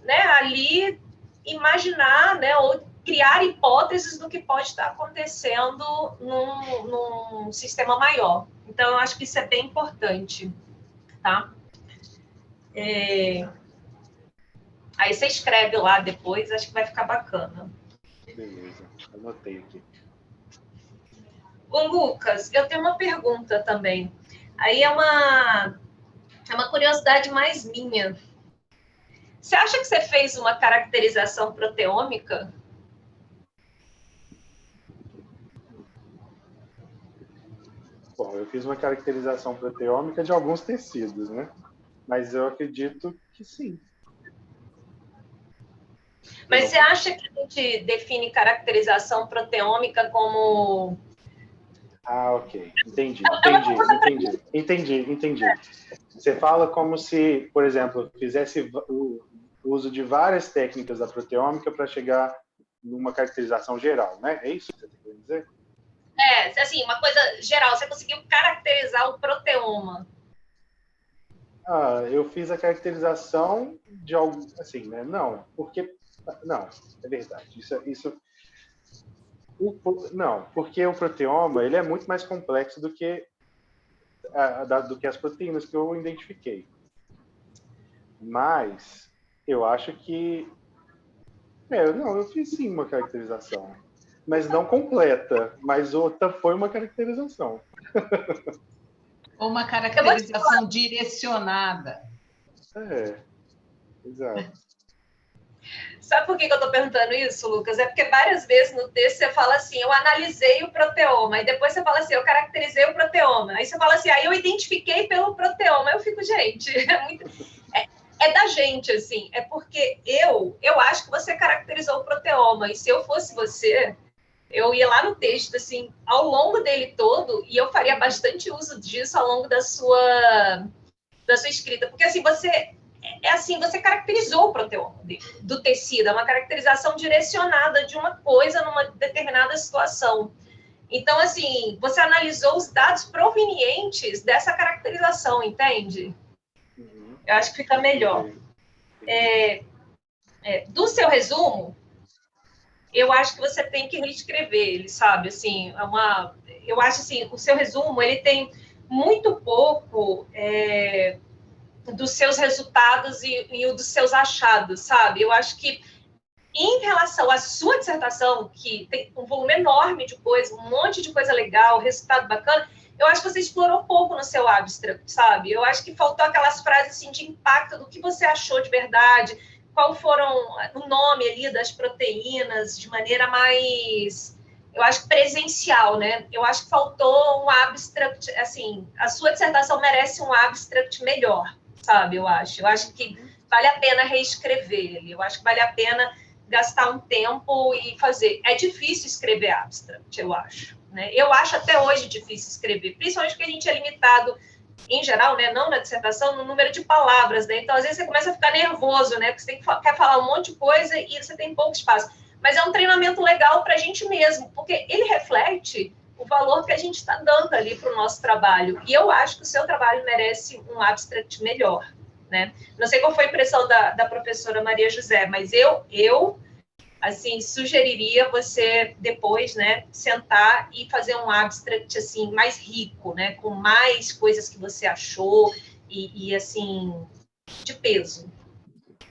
Speaker 5: né, ali imaginar, né, ou criar hipóteses do que pode estar acontecendo num sistema maior. Então, eu acho que isso é bem importante. Tá? Aí você escreve lá depois, acho que vai ficar bacana.
Speaker 2: Beleza, anotei aqui.
Speaker 5: Ô, Lucas, eu tenho uma pergunta também. Aí é uma curiosidade mais minha. Você acha que você fez uma caracterização proteômica?
Speaker 2: Bom, eu fiz uma caracterização proteômica de alguns tecidos, né? Mas eu acredito que sim.
Speaker 5: Mas você acha que a gente define caracterização proteômica como...
Speaker 2: Ah, ok. Entendi. Você fala como se, por exemplo, fizesse o uso de várias técnicas da proteômica para chegar numa caracterização geral, né? É isso que você está querendo dizer?
Speaker 5: Assim, uma coisa geral. Você conseguiu caracterizar o proteoma.
Speaker 2: Eu fiz a caracterização de algo, assim, né? Não, porque... Não, é verdade. Não, porque o proteoma ele é muito mais complexo do que as proteínas que eu identifiquei. Mas eu acho que eu fiz sim uma caracterização, mas não completa, mas outra foi uma caracterização.
Speaker 4: Ou uma caracterização direcionada.
Speaker 2: Exato.
Speaker 5: Sabe por que eu estou perguntando isso, Lucas? É porque várias vezes no texto você fala assim, eu analisei o proteoma, e depois você fala assim, eu caracterizei o proteoma. Aí você fala assim, aí eu identifiquei pelo proteoma. Eu fico, gente, é da gente, assim. É porque eu acho que você caracterizou o proteoma, e se eu fosse você, eu ia lá no texto, assim, ao longo dele todo, e eu faria bastante uso disso ao longo da sua escrita. Porque, assim, você caracterizou o proteoma do tecido, é uma caracterização direcionada de uma coisa numa determinada situação. Então, assim, você analisou os dados provenientes dessa caracterização, entende? Eu acho que fica melhor. Do seu resumo, eu acho que você tem que reescrever ele, sabe? Assim, eu acho assim, o seu resumo ele tem muito pouco dos seus resultados e o dos seus achados, sabe? Eu acho que em relação à sua dissertação, que tem um volume enorme de coisa, um monte de coisa legal, resultado bacana, eu acho que você explorou pouco no seu abstract, sabe? Eu acho que faltou aquelas frases assim, de impacto do que você achou de verdade, qual foram o nome ali das proteínas, de maneira mais, eu acho, presencial, né? Eu acho que faltou um abstract, assim, a sua dissertação merece um abstract melhor, sabe? Eu acho que vale a pena reescrever ele, eu acho que vale a pena gastar um tempo e fazer. É difícil escrever abstract, eu acho. Né? Eu acho até hoje difícil escrever, principalmente porque a gente é limitado, em geral, né, não na dissertação, no número de palavras. Né? Então, às vezes, você começa a ficar nervoso, né? Porque você quer falar um monte de coisa e você tem pouco espaço. Mas é um treinamento legal para a gente mesmo, porque ele reflete o valor que a gente está dando ali para o nosso trabalho. E eu acho que o seu trabalho merece um abstract melhor. Né? Não sei qual foi a impressão da professora Maria José, mas eu assim, sugeriria você depois, né, sentar e fazer um abstract, assim, mais rico, né, com mais coisas que você achou e assim, de peso.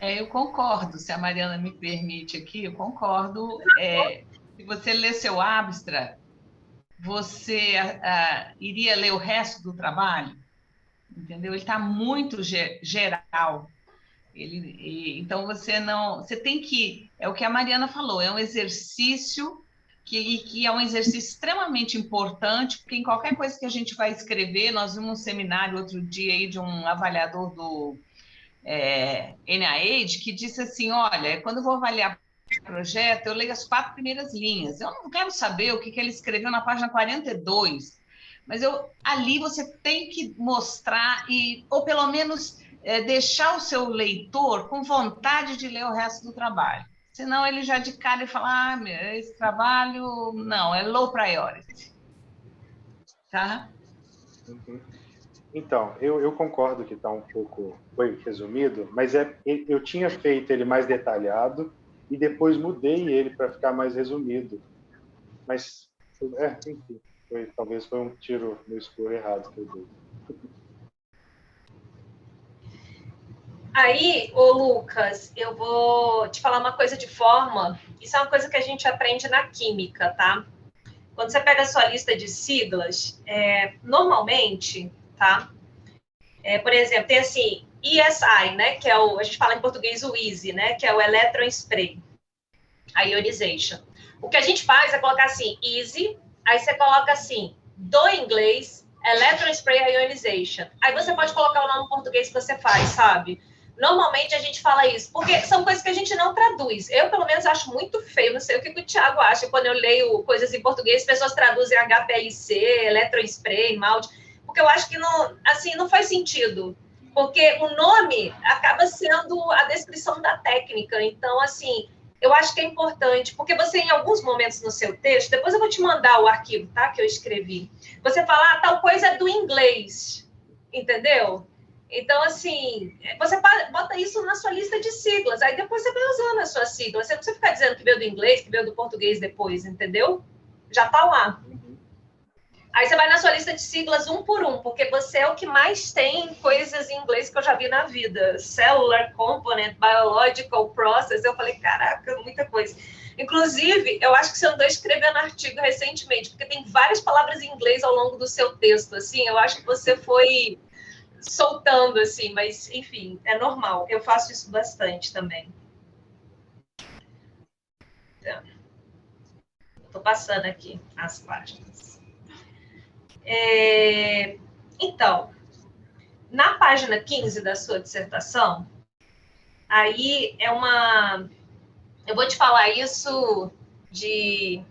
Speaker 4: Eu concordo, se a Mariana me permite aqui, eu concordo. Se você ler seu abstract, você iria ler o resto do trabalho, entendeu? Ele está muito geral. Então você tem que, é o que a Mariana falou, é um exercício que é um exercício extremamente importante, porque em qualquer coisa que a gente vai escrever, nós vimos um seminário outro dia aí de um avaliador do NIH que disse assim, olha, quando eu vou avaliar projeto, eu leio as 4 primeiras linhas, eu não quero saber o que ele escreveu na página 42, mas ali você tem que mostrar, ou pelo menos deixar o seu leitor com vontade de ler o resto do trabalho. Senão ele já de cara fala, esse trabalho não, é low priority. Tá?
Speaker 2: Uhum. Então, eu concordo que está um pouco, foi resumido, mas eu tinha feito ele mais detalhado e depois mudei ele para ficar mais resumido. Mas, enfim, talvez foi um tiro no escuro errado que eu dei.
Speaker 5: Aí, ô Lucas, eu vou te falar uma coisa de forma, isso é uma coisa que a gente aprende na química, tá? Quando você pega a sua lista de siglas, normalmente, tá? Por exemplo, tem assim, ESI, né, que é a gente fala em português o EASY, né, que é o Electron Spray, a ionization. O que a gente faz é colocar assim, EASY, aí você coloca assim, do inglês, Electron Spray Ionization. Aí você pode colocar o nome português que você faz, sabe? Normalmente a gente fala isso, porque são coisas que a gente não traduz. Eu, pelo menos, acho muito feio, não sei o que o Thiago acha, quando eu leio coisas em português, pessoas traduzem HPLC, Electron Spray, malte, porque eu acho que não, assim, não faz sentido. Porque o nome acaba sendo a descrição da técnica. Então, assim, eu acho que é importante, porque você, em alguns momentos no seu texto, depois eu vou te mandar o arquivo, tá, que eu escrevi, você fala, tal coisa é do inglês, entendeu? Então, assim, você bota isso na sua lista de siglas, aí depois você vai usando a sua sigla, você não precisa ficar dizendo que veio do inglês, que veio do português depois, entendeu? Já tá lá. Aí você vai na sua lista de siglas um por um, porque você é o que mais tem coisas em inglês que eu já vi na vida. Cellular Component, Biological Process. Eu falei, caraca, muita coisa. Inclusive, eu acho que você andou escrevendo artigo recentemente, porque tem várias palavras em inglês ao longo do seu texto, assim. Eu acho que você foi soltando, assim, mas, enfim, é normal. Eu faço isso bastante também. Estou passando aqui as páginas. Então, na página 15 da sua dissertação, aí é uma... Eu vou te falar isso de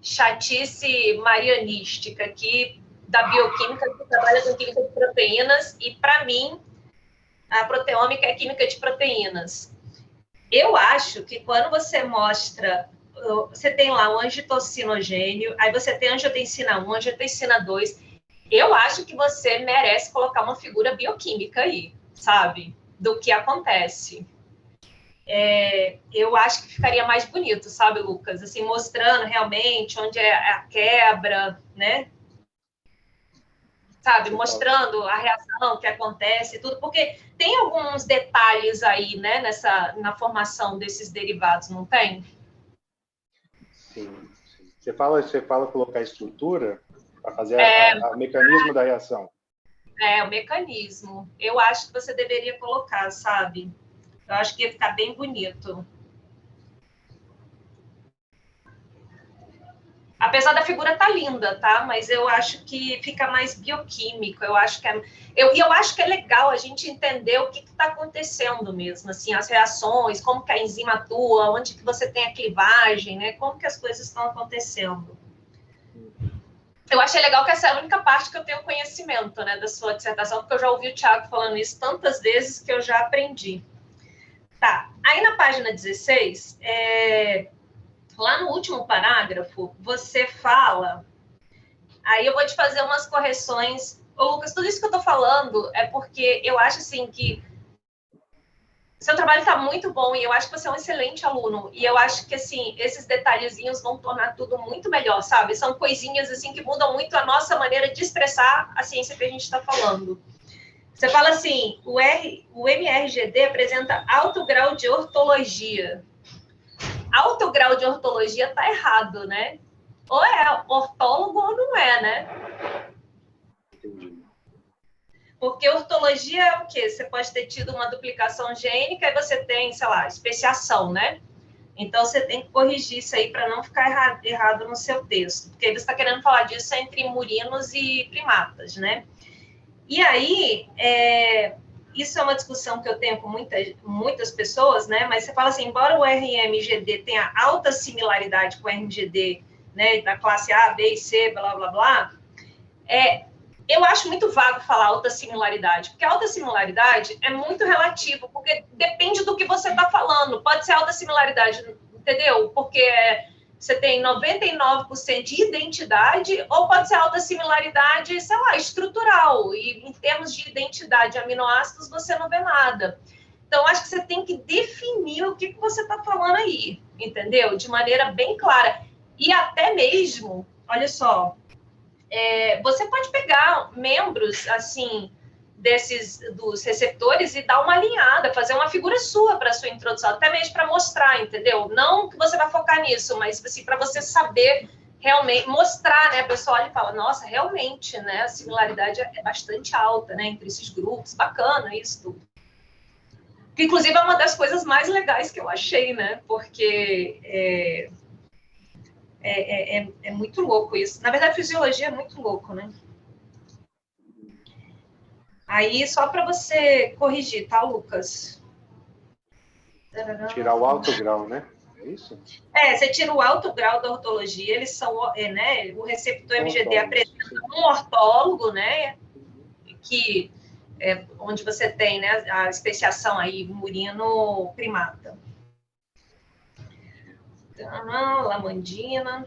Speaker 5: chatice marianística aqui, da bioquímica, que trabalha com química de proteínas, e, para mim, a proteômica é química de proteínas. Eu acho que quando você mostra... Você tem lá o angitocinogênio, aí você tem angiotensina 1, angiotensina 2. Eu acho que você merece colocar uma figura bioquímica aí, sabe? Do que acontece. Eu acho que ficaria mais bonito, sabe, Lucas? Assim, mostrando realmente onde é a quebra, né? Sabe? Mostrando a reação que acontece e tudo, porque tem alguns detalhes aí, né, na formação desses derivados, não tem?
Speaker 2: Sim. Você fala colocar estrutura para fazer o mecanismo da reação.
Speaker 5: O mecanismo. Eu acho que você deveria colocar, sabe? Eu acho que ia ficar bem bonito. Apesar da figura estar linda, tá? Mas eu acho que fica mais bioquímico. Eu acho que eu acho que é legal a gente entender o que está acontecendo mesmo, assim, as reações, como que a enzima atua, onde que você tem a clivagem, né? Como que as coisas estão acontecendo. Eu achei legal que essa é a única parte que eu tenho conhecimento, né, da sua dissertação, porque eu já ouvi o Thiago falando isso tantas vezes que eu já aprendi. Tá. Aí na página 16, lá no último parágrafo, você fala... Aí eu vou te fazer umas correções. Ô, Lucas, tudo isso que eu tô falando é porque eu acho, assim, que seu trabalho está muito bom e eu acho que você é um excelente aluno. E eu acho que, assim, esses detalhezinhos vão tornar tudo muito melhor, sabe? São coisinhas, assim, que mudam muito a nossa maneira de expressar a ciência que a gente está falando. Você fala assim, o MRGD apresenta alto grau de ortologia. Alto grau de ortologia está errado, né? Ou é ortólogo ou não é, né?
Speaker 2: Entendi.
Speaker 5: Porque ortologia é o quê? Você pode ter tido uma duplicação gênica e você tem, sei lá, especiação, né? Então, você tem que corrigir isso aí para não ficar errado no seu texto. Porque você está querendo falar disso entre murinos e primatas, né? E aí, isso é uma discussão que eu tenho com muitas pessoas, né? Mas você fala assim, embora o RMGD tenha alta similaridade com o RMGD, né, da classe A, B e C, blá, blá, blá, eu acho muito vago falar alta similaridade, porque alta similaridade é muito relativo, porque depende do que você está falando. Pode ser alta similaridade, entendeu? Porque você tem 99% de identidade, ou pode ser alta similaridade, sei lá, estrutural. E em termos de identidade de aminoácidos, você não vê nada. Então, acho que você tem que definir o que você está falando aí, entendeu? De maneira bem clara. E até mesmo, olha só, você pode pegar membros, assim, dos receptores e dar uma alinhada, fazer uma figura sua para a sua introdução, até mesmo para mostrar, entendeu? Não que você vai focar nisso, mas assim, para você saber realmente, mostrar, né? A pessoa olha e fala, nossa, realmente, né? A similaridade é bastante alta, né? Entre esses grupos, bacana isso tudo. Que, inclusive, é uma das coisas mais legais que eu achei, né? Porque é muito louco isso. Na verdade, a fisiologia é muito louco, né? Aí, só para você corrigir, tá, Lucas?
Speaker 2: Tirar o alto grau, né? É isso?
Speaker 5: Você tira o alto grau da ortologia, eles são, né? O receptor MGD apresenta um ortólogo, né? Que onde você tem, né, a especiação aí, murino primata. Lamandina.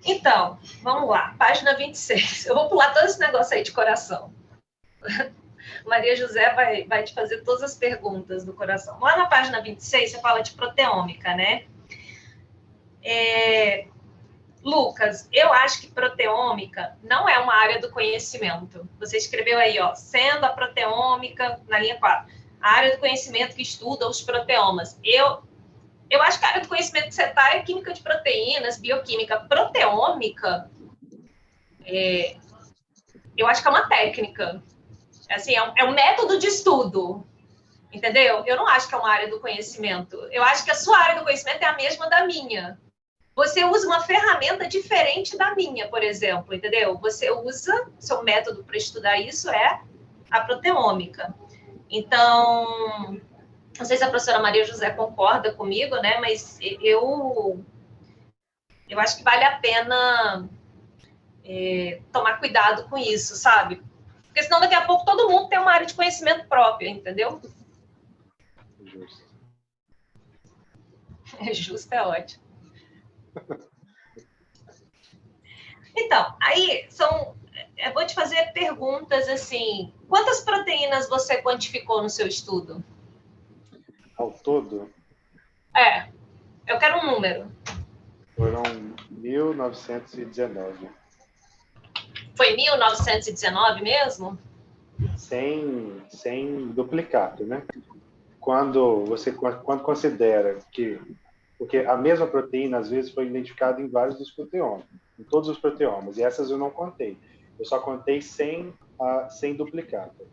Speaker 5: Então, vamos lá, página 26. Eu vou pular todo esse negócio aí de coração. Maria José vai te fazer todas as perguntas do coração. Lá na página 26, você fala de proteômica, né? Lucas, eu acho que proteômica não é uma área do conhecimento. Você escreveu aí, ó, sendo a proteômica, na linha 4, a área do conhecimento que estuda os proteomas. Eu acho que a área do conhecimento que você está é química de proteínas, bioquímica. Proteômica, eu acho que é uma técnica. Assim, é um método de estudo, entendeu? Eu não acho que é uma área do conhecimento. Eu acho que a sua área do conhecimento é a mesma da minha. Você usa uma ferramenta diferente da minha, por exemplo, entendeu? Você usa, seu método para estudar isso é a proteômica. Então, não sei se a professora Maria José concorda comigo, né? Mas eu acho que vale a pena tomar cuidado com isso, sabe? Porque senão daqui a pouco todo mundo tem uma área de conhecimento própria, entendeu?
Speaker 2: Justo.
Speaker 5: Justo é ótimo. Então, aí eu vou te fazer perguntas assim, quantas proteínas você quantificou no seu estudo?
Speaker 2: Ao todo?
Speaker 5: Eu quero um número.
Speaker 2: Foram 1919.
Speaker 5: Foi 1919 mesmo?
Speaker 2: Sem duplicato, né? Quando considera que... Porque a mesma proteína, às vezes, foi identificada em vários dos proteomas, em todos os proteomas, e essas eu não contei. Eu só contei sem duplicato.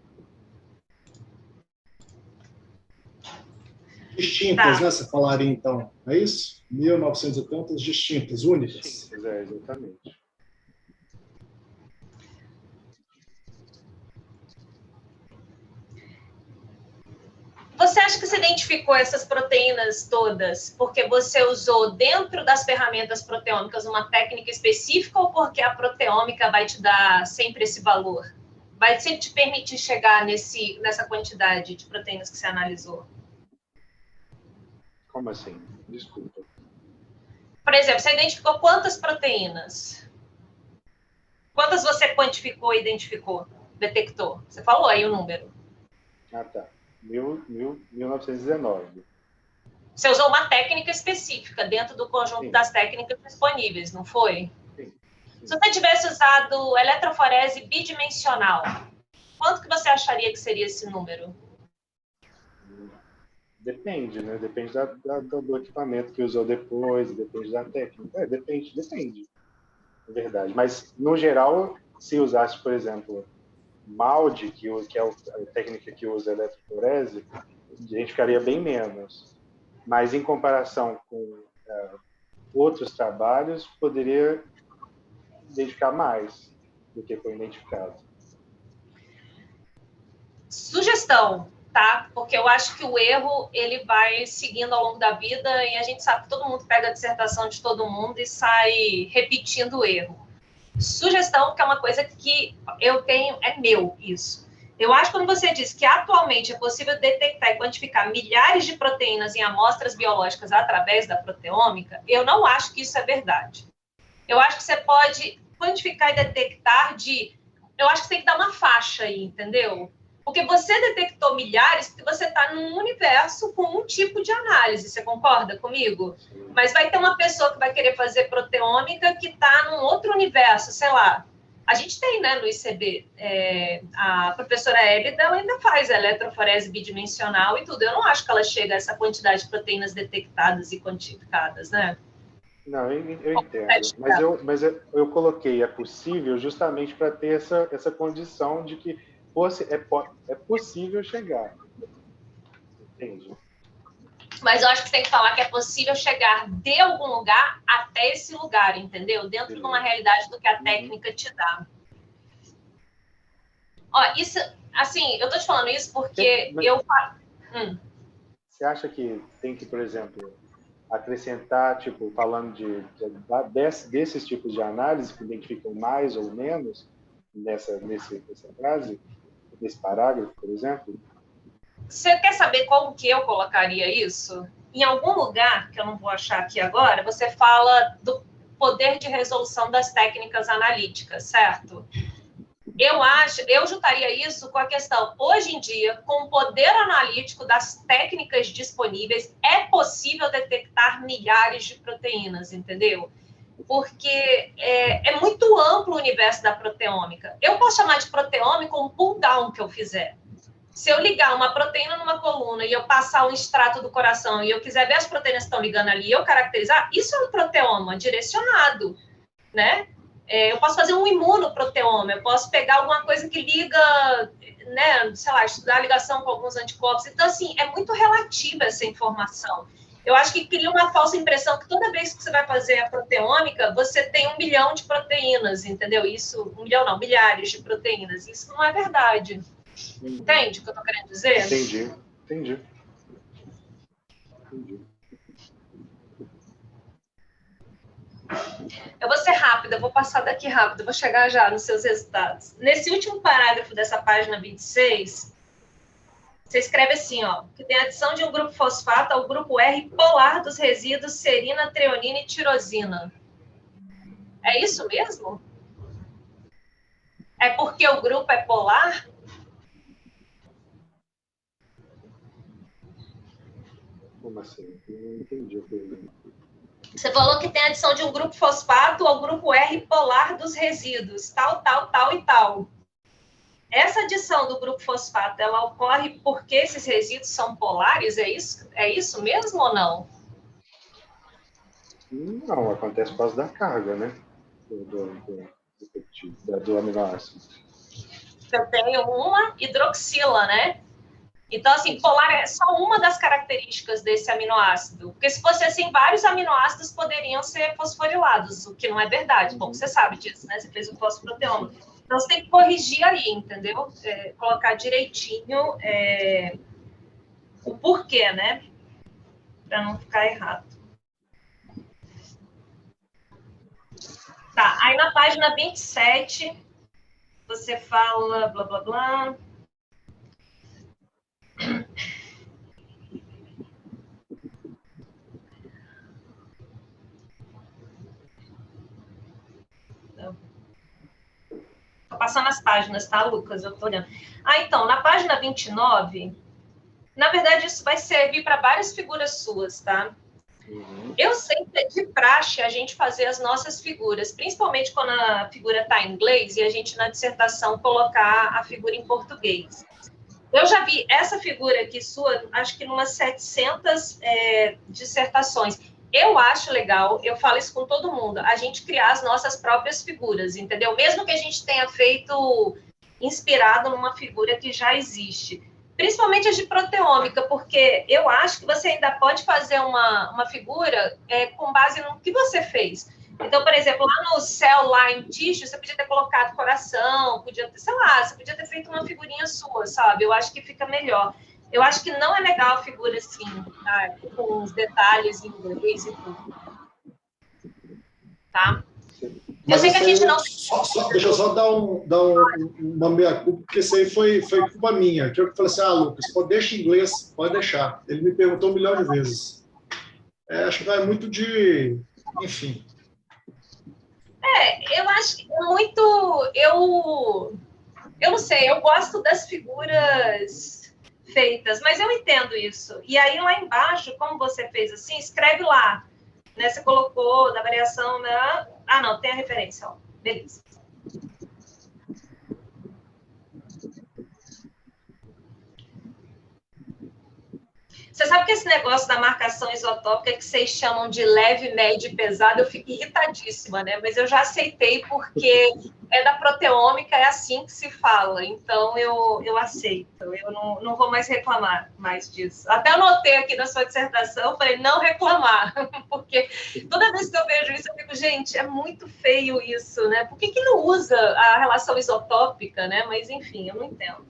Speaker 1: Distintas, né? Você falaria, então. É isso? 1970 distintas, únicas.
Speaker 2: Distintas, exatamente.
Speaker 5: Você acha que você identificou essas proteínas todas porque você usou dentro das ferramentas proteômicas uma técnica específica ou porque a proteômica vai te dar sempre esse valor? Vai sempre te permitir chegar nessa quantidade de proteínas que você analisou?
Speaker 2: Como assim? Desculpa.
Speaker 5: Por exemplo, você identificou quantas proteínas? Quantas você quantificou e identificou? Detectou? Você falou aí o número.
Speaker 2: Ah, tá. 1919.
Speaker 5: Você usou uma técnica específica dentro do conjunto das técnicas disponíveis, não foi?
Speaker 2: Sim.
Speaker 5: Se você tivesse usado eletroforese bidimensional, quanto que você acharia que seria esse número?
Speaker 2: Depende, né? Depende do equipamento que usou depois, depende da técnica. Depende. É verdade. Mas, no geral, se usasse, por exemplo, MALDI, que é a técnica que usa eletroforese, a gente ficaria bem menos. Mas, em comparação com outros trabalhos, poderia identificar mais do que foi identificado.
Speaker 5: Sugestão, tá? Porque eu acho que o erro, ele vai seguindo ao longo da vida e a gente sabe que todo mundo pega a dissertação de todo mundo e sai repetindo o erro. Sugestão, que é uma coisa que eu tenho, é meu isso. Eu acho que quando você diz que atualmente é possível detectar e quantificar milhares de proteínas em amostras biológicas através da proteômica, eu não acho que isso é verdade. Eu acho que você pode quantificar e detectar eu acho que você tem que dar uma faixa aí, entendeu? Porque você detectou milhares porque você está num universo com um tipo de análise, você concorda comigo? Mas vai ter uma pessoa que vai querer fazer proteômica que está num outro universo, sei lá, A gente tem, né, no ICB, a professora Hélida, ela ainda faz a eletroforese bidimensional e tudo. Eu não acho que ela chega a essa quantidade de proteínas detectadas e quantificadas, né?
Speaker 2: Não, eu entendo. Mas eu coloquei é possível justamente para ter essa condição de que é possível chegar. Entende?
Speaker 5: Mas eu acho que você tem que falar que é possível chegar de algum lugar até esse lugar, entendeu? Dentro de uma realidade do que a técnica te dá. Ó, isso, assim, eu tô te falando isso porque eu...
Speaker 2: Você acha que tem que, por exemplo, acrescentar, tipo, falando desses tipos de análise que identificam mais ou menos nessa frase, nesse parágrafo, por exemplo?
Speaker 5: Você quer saber como que eu colocaria isso? Em algum lugar, que eu não vou achar aqui agora, você fala do poder de resolução das técnicas analíticas, certo? Eu juntaria isso com a questão, hoje em dia, com o poder analítico das técnicas disponíveis, é possível detectar milhares de proteínas, entendeu? Porque é muito amplo o universo da proteômica. Eu posso chamar de proteômica um pull-down que eu fizer. Se eu ligar uma proteína numa coluna e eu passar um extrato do coração e eu quiser ver as proteínas que estão ligando ali e eu caracterizar, isso é um proteoma direcionado, né? Eu posso fazer um imunoproteoma, eu posso pegar alguma coisa que liga, né, sei lá, estudar a ligação com alguns anticorpos. Então, assim, é muito relativa essa informação. Eu acho que cria uma falsa impressão que toda vez que você vai fazer a proteômica, você tem 1 milhão de proteínas, entendeu? Isso, 1 milhão não, milhares de proteínas. Isso não é verdade. Entende o que eu estou querendo dizer?
Speaker 2: Entendi.
Speaker 5: Eu vou ser rápida, eu vou passar daqui rápido, vou chegar já nos seus resultados. Nesse último parágrafo dessa página 26, você escreve assim, ó, que tem a adição de um grupo fosfato ao grupo R polar dos resíduos serina, treonina e tirosina. É isso mesmo? É porque o grupo é polar?
Speaker 2: Como assim? Eu não entendi a pergunta.
Speaker 5: Você falou que tem a adição de um grupo fosfato ao grupo R polar dos resíduos, tal, tal, tal e tal. Essa adição do grupo fosfato, ela ocorre porque esses resíduos são polares? É isso mesmo ou não?
Speaker 2: Não, acontece por causa da carga, né? Do aminoácido.
Speaker 5: Eu tenho uma hidroxila, né? Então, assim, polar é só uma das características desse aminoácido. Porque se fosse assim, vários aminoácidos poderiam ser fosforilados, o que não é verdade. Bom, você sabe disso, né? Você fez o fosforoteoma. Então, você tem que corrigir aí, entendeu? Colocar direitinho o porquê, né? Para não ficar errado. Tá, aí na página 27, você fala blá, blá, blá. Tô passando as páginas, tá, Lucas? Eu tô olhando. Então, na página 29, na verdade, isso vai servir para várias figuras suas, tá? Eu sei que é de praxe a gente fazer as nossas figuras, principalmente quando a figura está em inglês e a gente, na dissertação, colocar a figura em português. Eu já vi essa figura aqui sua, acho que em umas 700 dissertações. Eu acho legal, eu falo isso com todo mundo, a gente criar as nossas próprias figuras, entendeu? Mesmo que a gente tenha feito inspirado numa figura que já existe. Principalmente as de proteômica, porque eu acho que você ainda pode fazer uma figura com base no que você fez. Então, por exemplo, lá no Cell Line Tissue, você podia ter colocado coração, podia ter, sei lá, você podia ter feito uma figurinha sua, sabe? Eu acho que fica melhor. Eu acho que não é legal a figura assim, tá? Com os detalhes em inglês e tudo. Tá?
Speaker 1: Mas eu sei que a gente não... deixa eu só dar uma meia-culpa, porque isso aí foi culpa minha. Que eu falei assim, Lucas, deixa em inglês, pode deixar. Ele me perguntou 1 milhão de vezes. Acho que vai muito de... Enfim.
Speaker 5: Eu acho que é muito... Eu não sei, eu gosto das figuras feitas, mas eu entendo isso. E aí, lá embaixo, como você fez assim, escreve lá. Né? Você colocou da variação... Né? Não, tem a referência. Ó. Beleza. Você sabe que esse negócio da marcação isotópica que vocês chamam de leve, médio e pesado, eu fico irritadíssima, né? Mas eu já aceitei porque é da proteômica, é assim que se fala. Então, eu aceito. Eu não vou mais reclamar mais disso. Até anotei aqui na sua dissertação, falei, não reclamar. Porque toda vez que eu vejo isso, eu fico, gente, é muito feio isso, né? Por que não usa a relação isotópica, né? Mas, enfim, eu não entendo.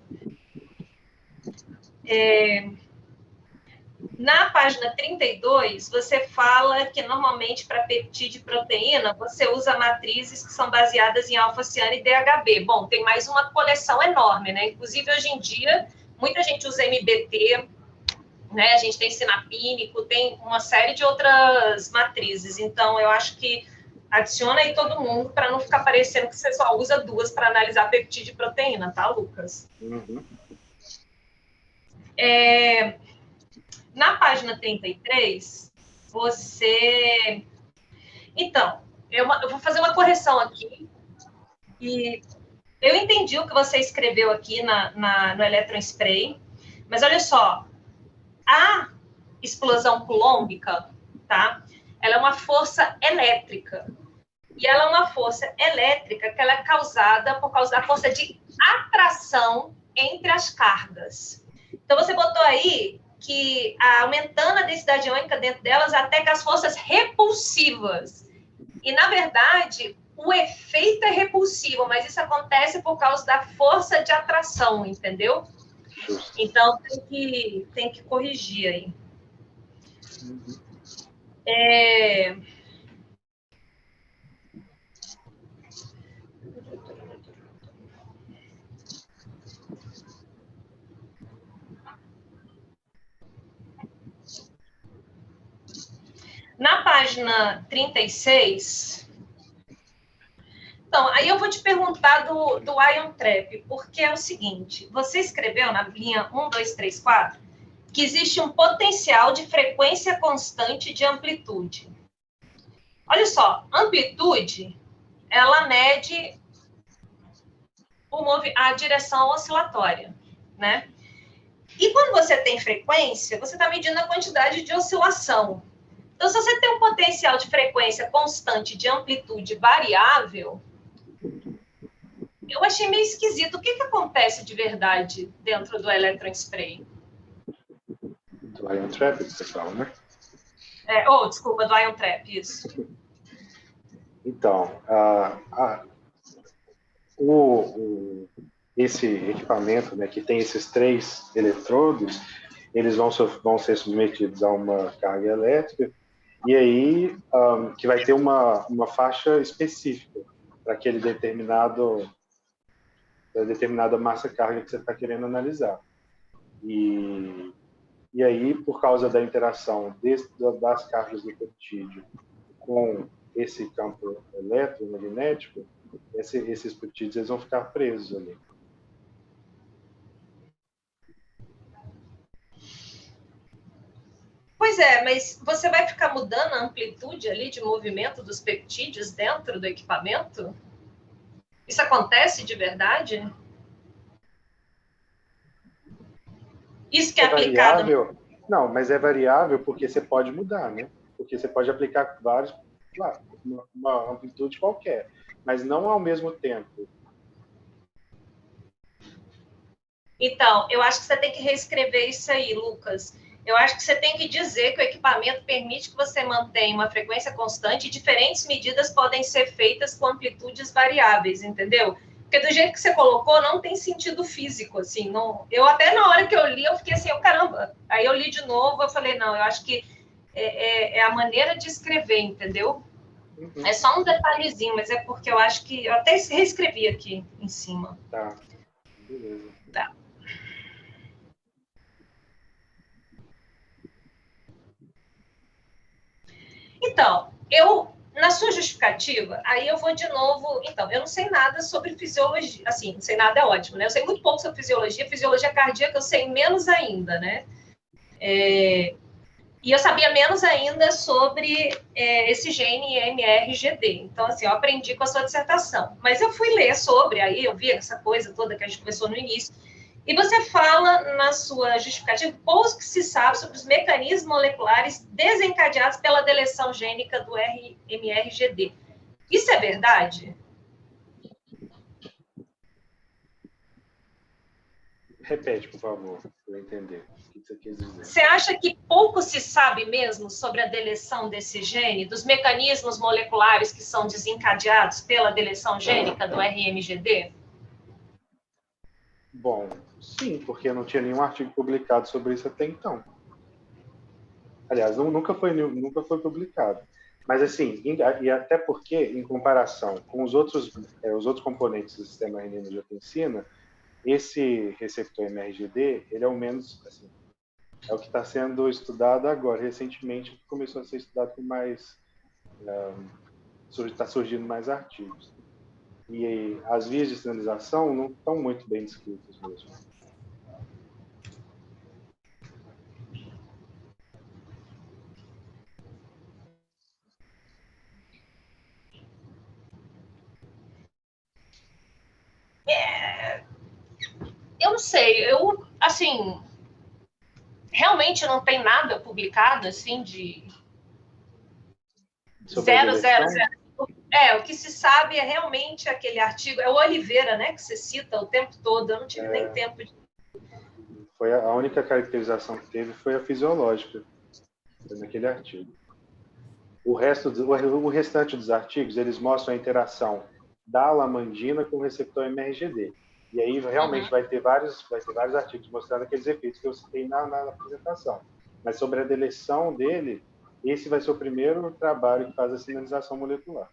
Speaker 5: Na página 32, você fala que normalmente para peptídeo e proteína, você usa matrizes que são baseadas em alfa-ciano e DHB. Bom, tem mais uma coleção enorme, né? Inclusive, hoje em dia, muita gente usa MBT, né? A gente tem sinapínico, tem uma série de outras matrizes. Então, eu acho que adiciona aí todo mundo para não ficar parecendo que você só usa duas para analisar peptídeo e proteína, tá, Lucas?
Speaker 2: Uhum.
Speaker 5: Na página 33, você... Então, eu vou fazer uma correção aqui. E eu entendi o que você escreveu aqui no Electron Spray, mas olha só, a explosão coulombica, tá? Ela é uma força elétrica. E ela é uma força elétrica que ela é causada por causa da força de atração entre as cargas. Então, você botou aí que aumentando a densidade iônica dentro delas até que as forças repulsivas. E, na verdade, o efeito é repulsivo, mas isso acontece por causa da força de atração, entendeu? Então, tem que corrigir aí. Na página 36, então, aí eu vou te perguntar do ion trap, porque é o seguinte, você escreveu na linha 1, 2, 3, 4, que existe um potencial de frequência constante de amplitude. Olha só, amplitude, ela mede a direção oscilatória, né? E quando você tem frequência, você está medindo a quantidade de oscilação. Então, se você tem um potencial de frequência constante de amplitude variável, eu achei meio esquisito. O que acontece de verdade dentro do Electron Spray?
Speaker 2: Do ion trap, você fala, né?
Speaker 5: Desculpa, do Ion Trap, isso.
Speaker 2: Então, esse equipamento, né, que tem esses 3 eletrodos, eles vão ser submetidos a uma carga elétrica, e aí que vai ter uma faixa específica para aquele determinada massa-carga que você está querendo analisar. E aí, por causa da interação das cargas do peptídeo com esse campo eletromagnético, esses peptídeos eles vão ficar presos ali.
Speaker 5: Pois é, mas você vai ficar mudando a amplitude ali de movimento dos peptídeos dentro do equipamento? Isso acontece de verdade? Isso que é aplicado...
Speaker 2: Variável? Não, mas é variável porque você pode mudar, né? Porque você pode aplicar vários, claro, uma amplitude qualquer, mas não ao mesmo tempo.
Speaker 5: Então, eu acho que você tem que reescrever isso aí, Lucas. Eu acho que você tem que dizer que o equipamento permite que você mantenha uma frequência constante e diferentes medidas podem ser feitas com amplitudes variáveis, entendeu? Porque do jeito que você colocou, não tem sentido físico, assim. Não... Eu até na hora que eu li, eu fiquei assim, caramba. Aí eu li de novo, eu falei, não, eu acho que é a maneira de escrever, entendeu? Uhum. É só um detalhezinho, mas é porque eu acho que... Eu até reescrevi aqui em cima.
Speaker 2: Tá, beleza.
Speaker 5: Tá. Então, na sua justificativa, aí eu vou de novo... Então, eu não sei nada sobre fisiologia. Assim, não sei nada é ótimo, né? Eu sei muito pouco sobre fisiologia. Fisiologia cardíaca eu sei menos ainda, né? E eu sabia menos ainda sobre esse gene MRGD. Então, assim, eu aprendi com a sua dissertação. Mas eu fui ler sobre, aí eu vi essa coisa toda que a gente começou no início. E você fala na sua justificativa pouco que se sabe sobre os mecanismos moleculares desencadeados pela deleção gênica do MRGD. Isso é verdade?
Speaker 2: Repete, por favor, para eu entender o que você quis dizer.
Speaker 5: Você acha que pouco se sabe mesmo sobre a deleção desse gene, dos mecanismos moleculares que são desencadeados pela deleção gênica do RMGD?
Speaker 2: Bom, sim, porque não tinha nenhum artigo publicado sobre isso até então. Aliás, nunca foi publicado. Mas, assim, e até porque, em comparação com os outros componentes do sistema renina-angiotensina, esse receptor MRGD, ele é o menos, assim, é o que está sendo estudado agora. Recentemente, começou a ser estudado com mais... está surgindo mais artigos. E as vias de sinalização não estão muito bem descritas mesmo.
Speaker 5: Eu não sei, assim, realmente não tem nada publicado, assim, de
Speaker 2: Sobre a
Speaker 5: 000. O que se sabe é realmente aquele artigo, é o Oliveira, né, que você cita o tempo todo, eu não tive nem tempo de...
Speaker 2: Foi a única caracterização que teve foi a fisiológica, naquele artigo. O restante dos artigos, eles mostram a interação da lamandina com o receptor MRGD. E aí realmente vai ter vários artigos mostrando aqueles efeitos que eu citei na apresentação. Mas sobre a deleção dele, esse vai ser o primeiro trabalho que faz a sinalização molecular.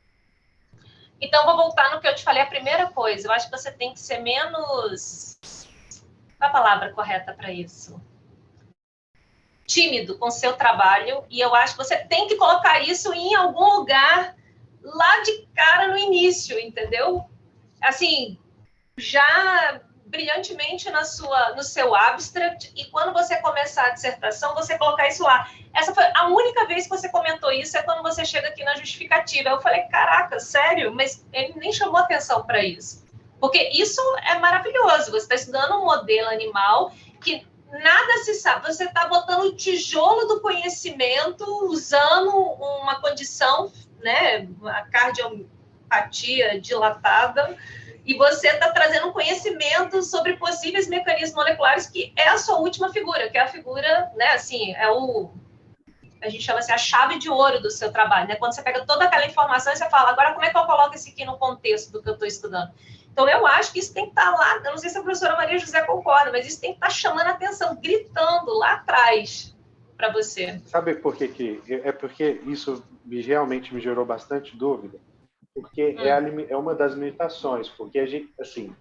Speaker 5: Então, vou voltar no que eu te falei, a primeira coisa, eu acho que você tem que ser menos... Qual a palavra correta para isso? Tímido com o seu trabalho, e eu acho que você tem que colocar isso em algum lugar lá de cara no início, entendeu? Assim, já brilhantemente no seu abstract, e quando você começar a dissertação, você colocar isso lá. Essa foi a única vez que você comentou isso, é quando você chega aqui na justificativa. Eu falei, caraca, sério? Mas ele nem chamou atenção para isso. Porque isso é maravilhoso, você está estudando um modelo animal que nada se sabe, você está botando o tijolo do conhecimento, usando uma condição, né, a cardiopatia dilatada, e você está trazendo um conhecimento sobre possíveis mecanismos moleculares, que é a sua última figura, que é a figura, né, assim, a gente chama assim, a chave de ouro do seu trabalho, né? Quando você pega toda aquela informação e você fala, agora como é que eu coloco isso aqui no contexto do que eu estou estudando? Então, eu acho que isso tem que estar lá, eu não sei se a professora Maria José concorda, mas isso tem que estar chamando a atenção, gritando lá atrás para você.
Speaker 2: Sabe por que? É porque isso realmente me gerou bastante dúvida, porque é uma das limitações, porque a gente, assim,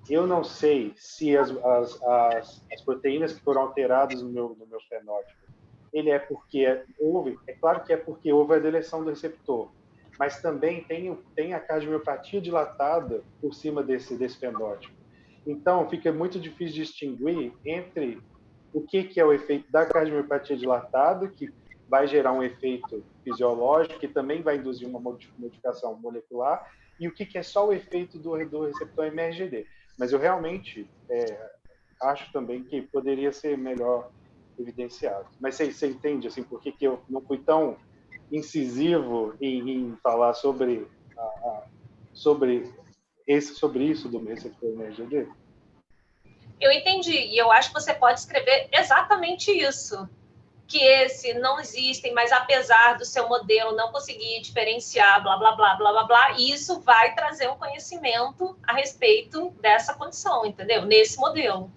Speaker 2: eu não sei se as proteínas que foram alteradas no meu fenótipo, ele é porque é claro que é porque houve a deleção do receptor, mas também tem a cardiomiopatia dilatada por cima desse fenótipo. Então, fica muito difícil distinguir entre o que é o efeito da cardiomiopatia dilatada, que vai gerar um efeito fisiológico, que também vai induzir uma modificação molecular, e o que é só o efeito do receptor MRGD. Mas eu realmente acho também que poderia ser melhor evidenciado. Mas você entende assim, por que eu não fui tão incisivo em falar sobre isso do receptor MRGD?
Speaker 5: Eu entendi, e eu acho que você pode escrever exatamente isso, que esse não existem, mas apesar do seu modelo não conseguir diferenciar, blá, blá, blá, blá, blá, blá, e isso vai trazer um conhecimento a respeito dessa condição, entendeu? Nesse modelo.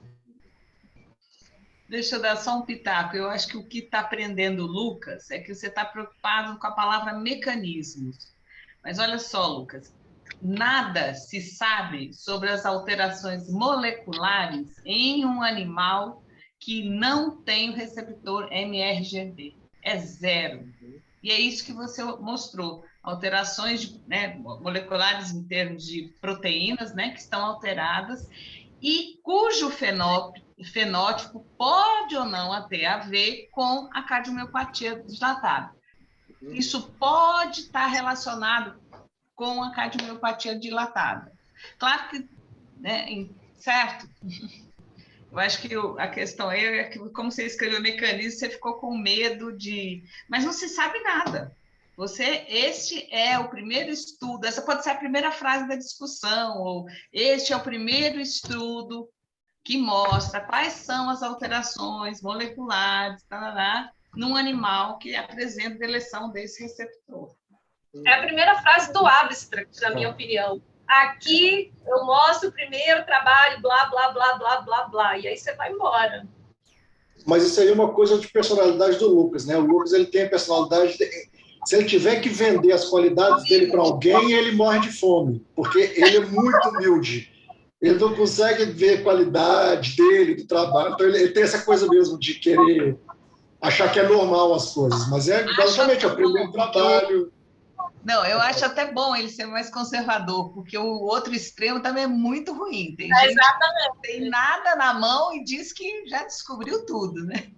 Speaker 4: Deixa eu dar só um pitaco. Eu acho que o que está aprendendo o Lucas é que você está preocupado com a palavra mecanismos. Mas olha só, Lucas, nada se sabe sobre as alterações moleculares em um animal que não tem o receptor MRGD. É zero. E é isso que você mostrou. Alterações moleculares em termos de proteínas, né, que estão alteradas e cujo fenótipo pode ou não ter a ver com a cardiomiopatia dilatada. Isso pode estar relacionado com a cardiomiopatia dilatada. Claro que, né, certo? Eu acho que a questão é que, como você escreveu mecanismo, você ficou com medo de... Mas não se sabe nada. Este é o primeiro estudo, essa pode ser a primeira frase da discussão, ou este é o primeiro estudo que mostra quais são as alterações moleculares, tarará, num animal que apresenta deleção desse receptor.
Speaker 5: É a primeira frase do abstract, na minha opinião. Aqui eu mostro o primeiro trabalho, blá, blá, blá, blá, blá, blá. E aí você vai embora.
Speaker 1: Mas isso aí é uma coisa de personalidade do Lucas, né? O Lucas, ele tem a personalidade... Se ele tiver que vender as qualidades dele para alguém, ele morre de fome, porque ele é muito humilde. Ele não consegue ver a qualidade dele, do trabalho. Então, ele tem essa coisa mesmo de querer achar que é normal as coisas. Mas é basicamente o primeiro trabalho...
Speaker 4: Não, eu acho até bom ele ser mais conservador, porque o outro extremo também é muito ruim. Tem gente que não tem nada na mão e diz que já descobriu tudo, né?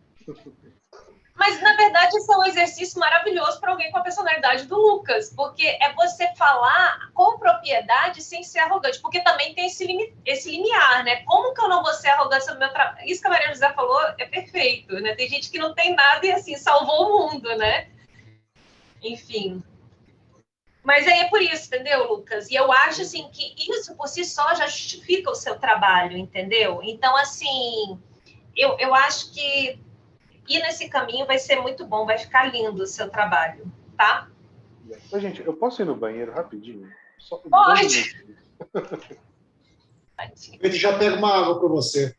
Speaker 5: Mas, na verdade, isso é um exercício maravilhoso para alguém com a personalidade do Lucas, porque é você falar com propriedade sem ser arrogante, porque também tem esse limiar, né? Como que eu não vou ser arrogante no meu trabalho? Isso que a Maria José falou é perfeito, né? Tem gente que não tem nada e, assim, salvou o mundo, né? Enfim... Mas aí é por isso, entendeu, Lucas? E eu acho, assim, que isso por si só já justifica o seu trabalho, entendeu? Então, assim, eu acho que ir nesse caminho vai ser muito bom, vai ficar lindo o seu trabalho, tá?
Speaker 2: Ô, gente, eu posso ir no banheiro rapidinho?
Speaker 5: Pode!
Speaker 1: Ele já pega uma água para você.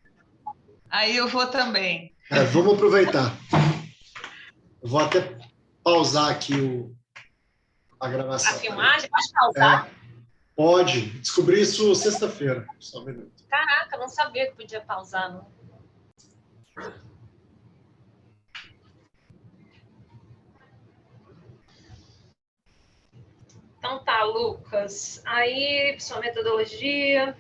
Speaker 4: Aí eu vou também.
Speaker 1: Vamos aproveitar. Eu vou até pausar aqui a gravação.
Speaker 5: A filmagem? Pode pausar?
Speaker 1: Pode. Descobri isso sexta-feira. Só um minuto.
Speaker 5: Caraca, eu não sabia que podia pausar, não. Então tá, Lucas. Aí, sua metodologia.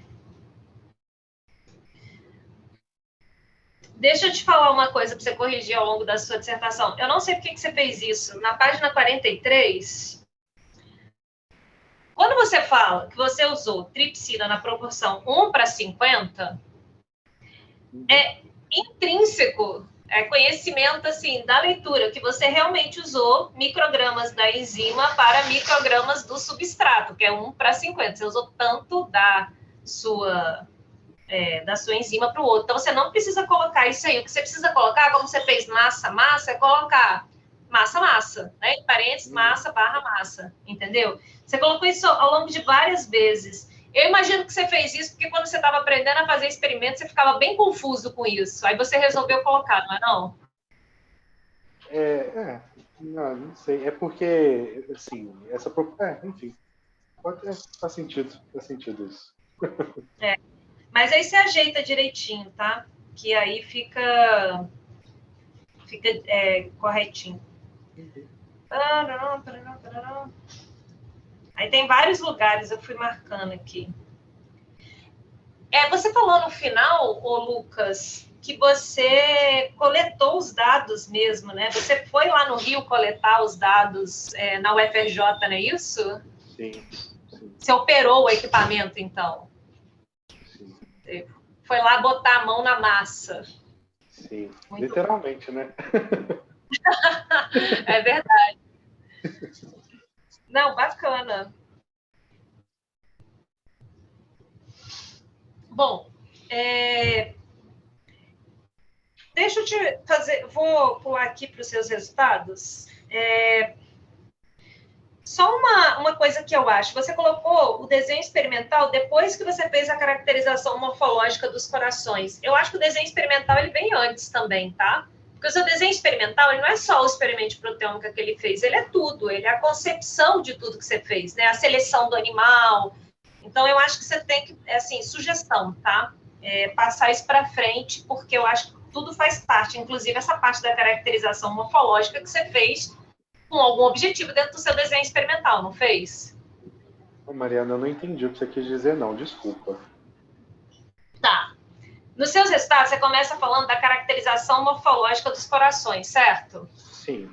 Speaker 5: Deixa eu te falar uma coisa para você corrigir ao longo da sua dissertação. Eu não sei por que você fez isso. Na página 43, quando você fala que você usou tripsina na proporção 1:50, é intrínseco, é conhecimento assim, da leitura, que você realmente usou microgramas da enzima para microgramas do substrato, que é 1:50. Você usou tanto da sua enzima para o outro. Então, você não precisa colocar isso aí. O que você precisa colocar, como você fez massa, é colocar massa, né? Em parênteses, massa/massa, entendeu? Você colocou isso ao longo de várias vezes. Eu imagino que você fez isso porque quando você estava aprendendo a fazer experimentos, você ficava bem confuso com isso. Aí você resolveu colocar, não é não?
Speaker 2: Não sei. É porque, assim, enfim. Faz sentido isso.
Speaker 5: Mas aí você ajeita direitinho, tá? Que aí fica corretinho. Aí tem vários lugares, eu fui marcando aqui. Você falou no final, ô Lucas, que você coletou os dados mesmo, né? Você foi lá no Rio coletar os dados na UFRJ, não é isso?
Speaker 2: Sim.
Speaker 5: Você operou o equipamento, então?
Speaker 2: Sim.
Speaker 5: Foi lá botar a mão na massa.
Speaker 2: Sim,
Speaker 5: muito
Speaker 2: literalmente, bom. Né?
Speaker 5: É verdade. Não, bacana. Bom, deixa eu te fazer... Vou pular aqui para os seus resultados. Só uma coisa que eu acho. Você colocou o desenho experimental depois que você fez a caracterização morfológica dos corações. Eu acho que o desenho experimental ele vem antes também, tá? Porque o seu desenho experimental ele não é só o experimento de proteômica que ele fez, ele é tudo. Ele é a concepção de tudo que você fez, né? A seleção do animal. Então, eu acho que você tem que, assim, sugestão, tá? Passar isso para frente, porque eu acho que tudo faz parte, inclusive essa parte da caracterização morfológica que você fez com algum objetivo dentro do seu desenho experimental, não fez?
Speaker 2: Mariana, eu não entendi o que você quis dizer, não. Desculpa.
Speaker 5: Tá. Nos seus resultados, você começa falando da caracterização morfológica dos corações, certo?
Speaker 2: Sim.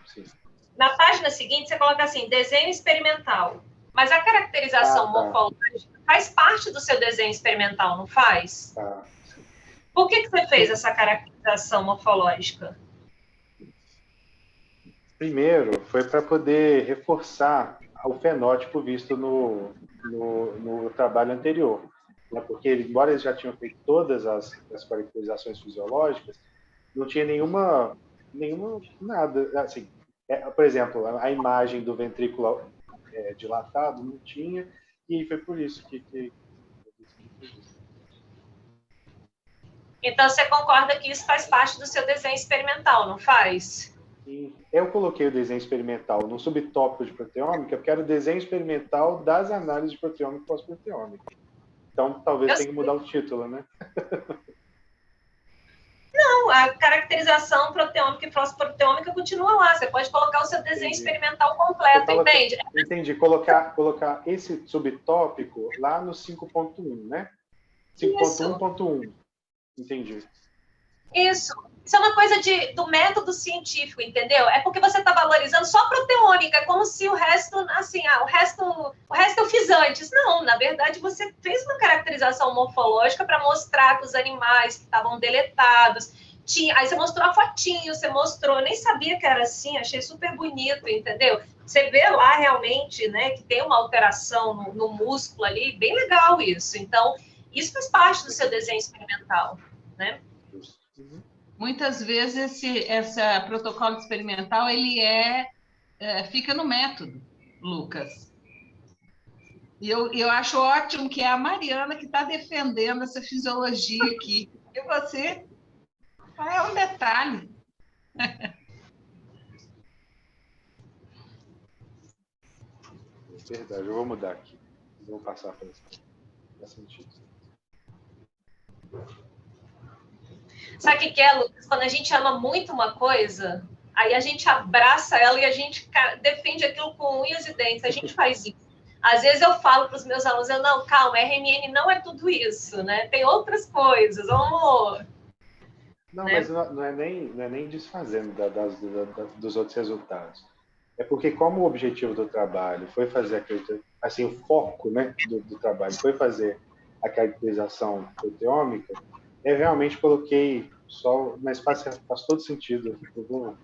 Speaker 5: Na página seguinte, você coloca assim, desenho experimental. Mas a caracterização morfológica faz parte do seu desenho experimental, não faz?
Speaker 2: Tá.
Speaker 5: Por que você fez essa caracterização morfológica?
Speaker 2: Primeiro, foi para poder reforçar o fenótipo visto no trabalho anterior. Né? Porque, embora eles já tinham feito todas as caracterizações fisiológicas, não tinha nenhuma nada. Assim, por exemplo, a imagem do ventrículo dilatado não tinha, e foi por isso que
Speaker 5: Então, você concorda que isso faz parte do seu desenho experimental, não faz?
Speaker 2: E eu coloquei o desenho experimental no subtópico de proteômica, porque era o desenho experimental das análises de proteômica e pós-proteômica. Então, talvez tenha que mudar o título, né?
Speaker 5: Não, a caracterização proteômica e pós-proteômica continua lá. Você pode colocar o seu desenho experimental completo, entende?
Speaker 2: Entendi. Colocar esse subtópico lá no 5.1, né? 5.1.1. Entendi.
Speaker 5: Isso é uma coisa do método científico, entendeu? É porque você está valorizando só a proteômica, como se o resto, assim, o resto eu fiz antes. Não, na verdade, você fez uma caracterização morfológica para mostrar que os animais que estavam deletados. Aí você mostrou a fotinho, você mostrou, eu nem sabia que era assim, achei super bonito, entendeu? Você vê lá realmente, né, que tem uma alteração no músculo ali, bem legal isso. Então, isso faz parte do seu desenho experimental, né?
Speaker 4: Muitas vezes esse protocolo experimental ele fica no método, Lucas. E eu acho ótimo que é a Mariana que está defendendo essa fisiologia aqui. E você é um detalhe.
Speaker 2: Verdade, eu vou mudar aqui. Vou passar para esse. Faz sentido.
Speaker 5: Sabe o que é, Lucas? Quando a gente ama muito uma coisa, aí a gente abraça ela e a gente defende aquilo com unhas e dentes. A gente faz isso. Às vezes eu falo para os meus alunos, não, calma, RMN não é tudo isso, né? Tem outras coisas, amor.
Speaker 2: Não, né? Mas não é nem desfazendo dos outros resultados. É porque como o objetivo do trabalho foi fazer assim, o foco, né, do trabalho foi fazer a caracterização proteômica, eu realmente coloquei só, mas faz todo sentido. Eu vou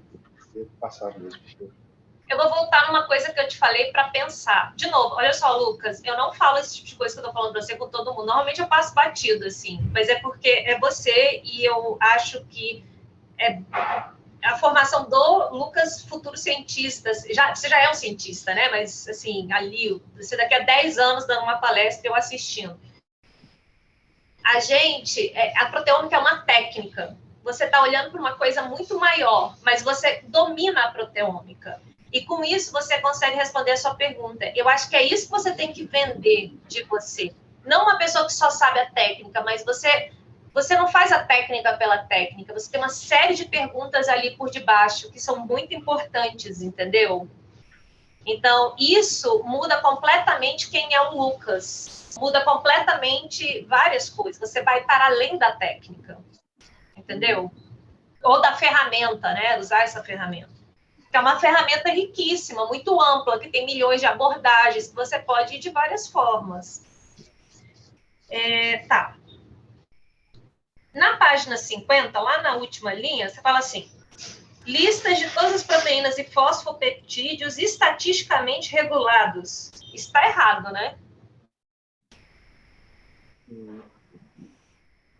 Speaker 2: passar mesmo.
Speaker 5: Eu vou voltar numa coisa que eu te falei para pensar. De novo, olha só, Lucas, eu não falo esse tipo de coisa que eu tô falando para você com todo mundo. Normalmente eu passo batido, assim, mas é porque é você e eu acho que a formação do Lucas, futuro cientista. Você já é um cientista, né? Mas, assim, ali, você daqui a 10 anos dando uma palestra, eu assistindo. A proteômica é uma técnica. Você está olhando para uma coisa muito maior, mas você domina a proteômica. E com isso você consegue responder a sua pergunta. Eu acho que é isso que você tem que vender de você. Não uma pessoa que só sabe a técnica, mas você não faz a técnica pela técnica. Você tem uma série de perguntas ali por debaixo que são muito importantes, entendeu? Então, isso muda completamente quem é o Lucas. Muda completamente várias coisas. Você vai para além da técnica, entendeu? Ou da ferramenta, né? Usar essa ferramenta. Que é uma ferramenta riquíssima, muito ampla, que tem milhões de abordagens, que você pode ir de várias formas. Tá. Na página 50, lá na última linha, você fala assim: listas de todas as proteínas e fosfopeptídeos estatisticamente regulados. Está errado, né?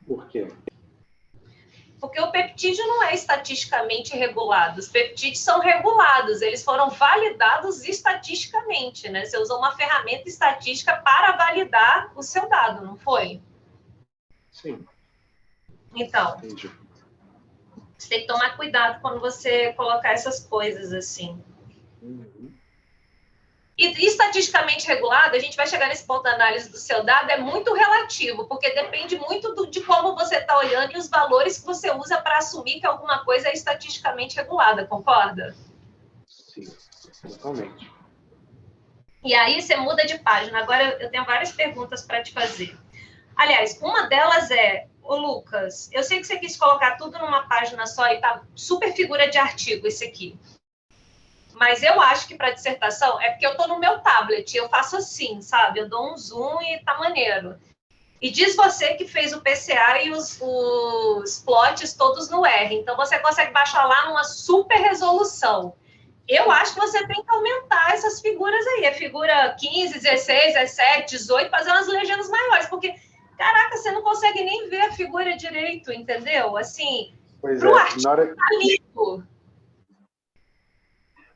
Speaker 2: Por quê?
Speaker 5: Porque o peptídeo não é estatisticamente regulado. Os peptídeos são regulados, eles foram validados estatisticamente, né? Você usou uma ferramenta estatística para validar o seu dado, não foi?
Speaker 2: Sim.
Speaker 5: Então,
Speaker 2: entendi.
Speaker 5: Você tem que tomar cuidado quando você colocar essas coisas assim. E estatisticamente regulado, a gente vai chegar nesse ponto da análise do seu dado, é muito relativo, porque depende muito de como você está olhando e os valores que você usa para assumir que alguma coisa é estatisticamente regulada, concorda?
Speaker 2: Sim, totalmente.
Speaker 5: E aí você muda de página. Agora eu tenho várias perguntas para te fazer. Aliás, uma delas é, Lucas, eu sei que você quis colocar tudo numa página só e tá super figura de artigo esse aqui. Mas eu acho que para dissertação é porque eu estou no meu tablet, eu faço assim, sabe? Eu dou um zoom e tá maneiro. E diz você que fez o PCA e os plots todos no R. Então, você consegue baixar lá numa super resolução. Eu acho que você tem que aumentar essas figuras aí. A figura 15, 16, 17, 18, fazer umas legendas maiores. Porque, caraca, você não consegue nem ver a figura direito, entendeu? Assim, pro artigo tá lindo.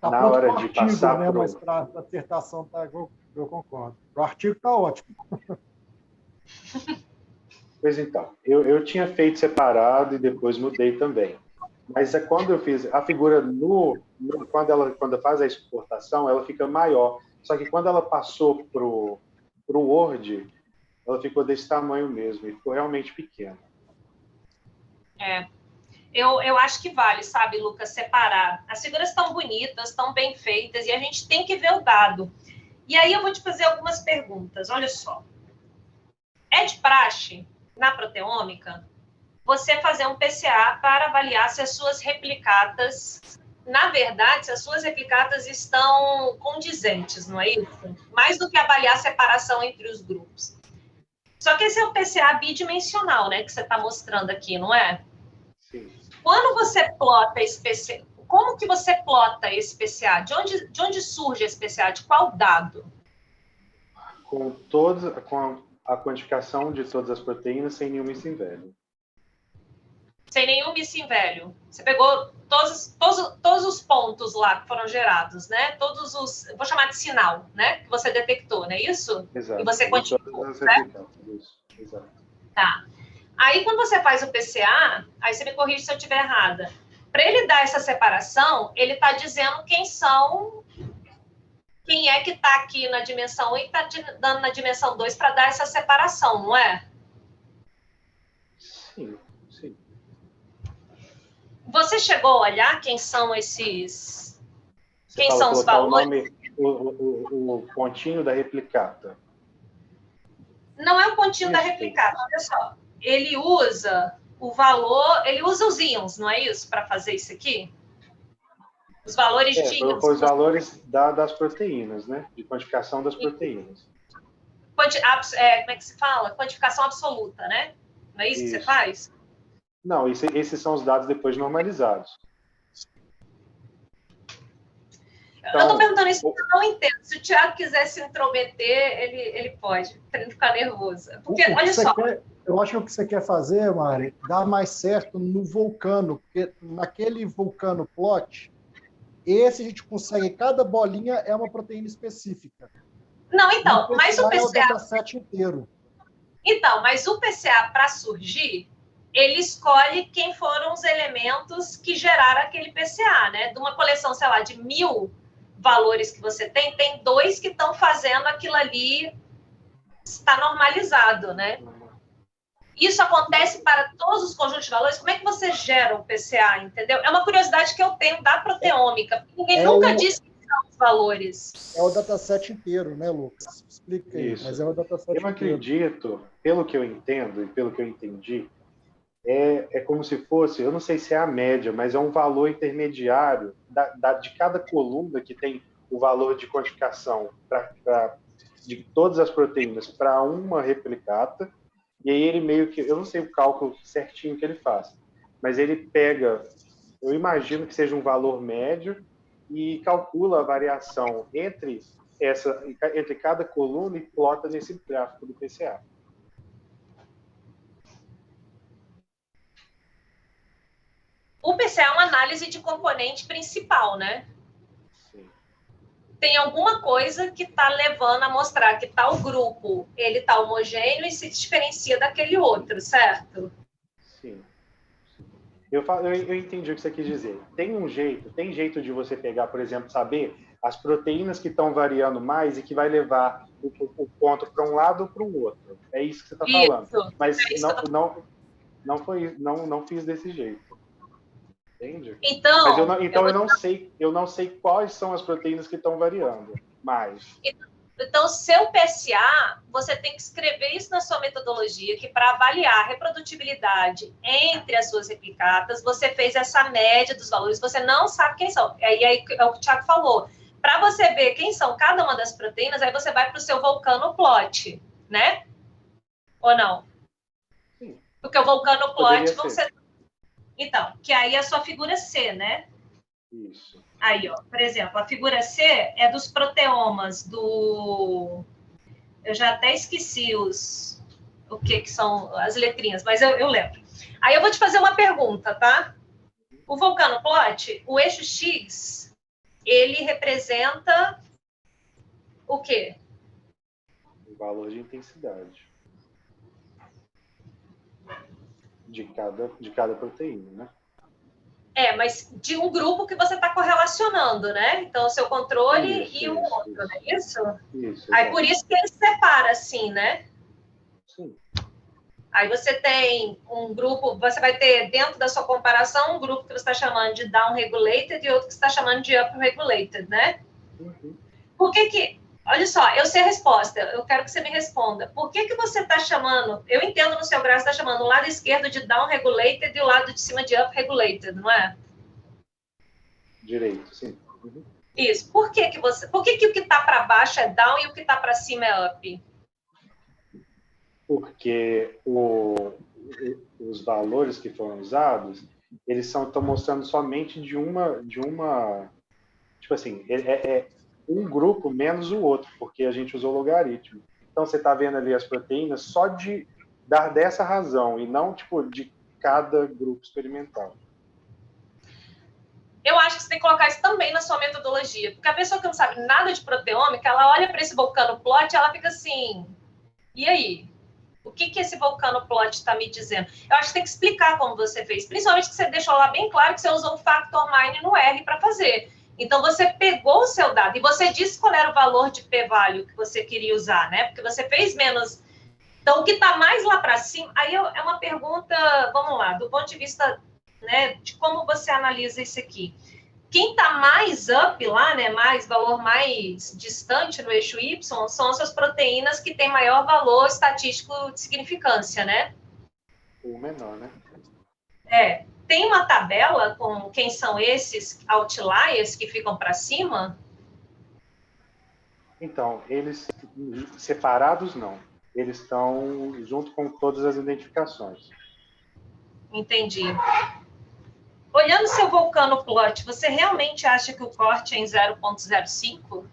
Speaker 6: Tá
Speaker 2: na
Speaker 6: pronto
Speaker 2: hora
Speaker 6: pro
Speaker 2: de
Speaker 6: artigo,
Speaker 2: passar
Speaker 6: né?
Speaker 2: pro...
Speaker 6: Mas para a dissertação tá, eu concordo. O artigo está ótimo.
Speaker 2: Pois então, eu tinha feito separado e depois mudei também. Mas é quando eu fiz a figura quando faz a exportação, ela fica maior. Só que quando ela passou pro Word, ela ficou desse tamanho mesmo e ficou realmente pequena.
Speaker 5: Eu acho que vale, sabe, Lucas, separar. As figuras estão bonitas, estão bem feitas e a gente tem que ver o dado. E aí eu vou te fazer algumas perguntas. Olha só. É de praxe, na proteômica, você fazer um PCA para avaliar se as suas replicatas, na verdade, se as suas replicatas estão condizentes, não é isso? Mais do que avaliar a separação entre os grupos. Só que esse é o PCA bidimensional, né, que você está mostrando aqui, não é?
Speaker 2: Sim.
Speaker 5: Quando você plota esse PCA, como que você plota esse PCA? De onde surge esse PCA? De qual dado?
Speaker 2: Com a quantificação de todas as proteínas sem nenhum misto-velho.
Speaker 5: Sem nenhum misto-velho. Você pegou todos os pontos lá que foram gerados, né? Todos os, vou chamar de sinal, né? Que você detectou, não é isso?
Speaker 2: Exato.
Speaker 5: E você quantificou,
Speaker 2: né? Isso. Exato.
Speaker 5: Tá. Aí, quando você faz o PCA, aí você me corrige se eu estiver errada. Para ele dar essa separação, ele está dizendo quem é que está aqui na dimensão 1 e está dando na dimensão 2 para dar essa separação, não é?
Speaker 2: Sim, sim.
Speaker 5: Você chegou a olhar quem são esses...
Speaker 2: Você
Speaker 5: quem são os valores?
Speaker 2: O pontinho da replicata.
Speaker 5: Não é o pontinho da replicata, olha só. Ele usa o valor, ele usa os íons, não é isso? Para fazer isso aqui? Os valores de íons.
Speaker 2: Os valores das proteínas, né? De quantificação das proteínas.
Speaker 5: Como é que se fala? Quantificação absoluta, né? Não é isso que você faz?
Speaker 2: Não, esses são os dados depois normalizados.
Speaker 5: Então, eu estou perguntando isso porque eu não entendo. Se o Thiago quiser se intrometer, ele pode, para ele ficar nervoso. Porque, olha só...
Speaker 6: Eu acho que o que você quer fazer, Mari, dá mais certo no vulcano, porque naquele vulcano plot, esse a gente consegue, cada bolinha é uma proteína específica.
Speaker 5: Não, então, mas o PCA...
Speaker 6: é o dataset inteiro.
Speaker 5: Então, mas o PCA, para surgir, ele escolhe quem foram os elementos que geraram aquele PCA, né? De uma coleção, sei lá, de 1000 valores que você tem 2 que estão fazendo aquilo ali estar normalizado, né? Isso acontece para todos os conjuntos de valores? Como é que você gera o PCA, entendeu? É uma curiosidade que eu tenho da proteômica. Ninguém nunca disse que são os valores.
Speaker 6: É o dataset inteiro, né, Lucas? Explica aí,
Speaker 2: Isso.
Speaker 6: mas é o dataset inteiro.
Speaker 2: Eu acredito, pelo que eu entendo e pelo que eu entendi, é como se fosse, eu não sei se é a média, mas é um valor intermediário de cada coluna que tem o valor de quantificação de todas as proteínas para uma replicata. E aí ele meio que, eu não sei o cálculo certinho que ele faz, mas ele pega, eu imagino que seja um valor médio e calcula a variação entre cada coluna e plota nesse gráfico do PCA.
Speaker 5: O PCA é uma análise de componente principal, né?
Speaker 2: Sim.
Speaker 5: Tem alguma coisa que está levando a mostrar que tal grupo ele está homogêneo e se diferencia daquele outro, certo?
Speaker 2: Sim. Eu entendi o que você quis dizer. Tem jeito de você pegar, por exemplo, saber as proteínas que estão variando mais e que vai levar o ponto para um lado ou para o outro. É isso que você está falando. Mas não fiz desse jeito. Entende?
Speaker 5: Então,
Speaker 2: mas eu não sei quais são as proteínas que estão variando mais.
Speaker 5: Então, seu PSA, você tem que escrever isso na sua metodologia, que para avaliar a reprodutibilidade entre as suas replicatas, você fez essa média dos valores, você não sabe quem são. Aí é o que o Thiago falou. Para você ver quem são cada uma das proteínas, aí você vai para o seu vulcano plot, né? Ou não?
Speaker 2: Sim.
Speaker 5: Porque o vulcano plot vão
Speaker 2: ser.
Speaker 5: ser... Então, que aí é a sua figura C, né?
Speaker 2: Isso.
Speaker 5: Aí, ó, por exemplo, a figura C é dos proteomas do... Eu já até esqueci o que são as letrinhas, mas eu lembro. Aí eu vou te fazer uma pergunta, tá? O vulcano plot, o eixo X, ele representa o quê?
Speaker 2: O valor de intensidade de cada proteína, né?
Speaker 5: Mas de um grupo que você está correlacionando, né? Então, o seu controle
Speaker 2: Isso,
Speaker 5: e o outro, não é isso?
Speaker 2: Isso.
Speaker 5: Aí, por isso que ele separa assim, né?
Speaker 2: Sim.
Speaker 5: Aí você tem um grupo, você vai ter dentro da sua comparação um grupo que você está chamando de down-regulated e outro que você está chamando de up-regulated, né?
Speaker 2: Uhum.
Speaker 5: Por que... Olha só, eu sei a resposta, eu quero que você me responda. Por que você está chamando... Eu entendo no seu gráfico, você está chamando o lado esquerdo de down-regulated e o lado de cima de up-regulated, não é?
Speaker 2: Direito, sim. Uhum.
Speaker 5: Isso. Por que o que está para baixo é down e o que está para cima é up?
Speaker 2: Porque os valores que foram usados, eles estão mostrando somente de uma... Tipo assim, é um grupo menos o outro, porque a gente usou logaritmo. Então, você está vendo ali as proteínas só dessa razão, e não, tipo, de cada grupo experimental.
Speaker 5: Eu acho que você tem que colocar isso também na sua metodologia, porque a pessoa que não sabe nada de proteômica, ela olha para esse vulcano plot e ela fica assim, e aí? O que esse vulcano plot está me dizendo? Eu acho que tem que explicar como você fez, principalmente que você deixou lá bem claro que você usou o factor mine no R para fazer. Então, você pegou o seu dado e você disse qual era o valor de p-value que você queria usar, né? Porque você fez menos... Então, o que está mais lá para cima... Aí é uma pergunta, vamos lá, do ponto de vista, né, de como você analisa isso aqui. Quem está mais up lá, né, valor mais distante no eixo Y, são essas proteínas que têm maior valor estatístico de significância, né?
Speaker 2: O menor, né?
Speaker 5: Tem uma tabela com quem são esses outliers que ficam para cima?
Speaker 2: Então, eles separados não. Eles estão junto com todas as identificações.
Speaker 5: Entendi. Olhando seu vulcano plot, você realmente acha que o corte é em 0,05?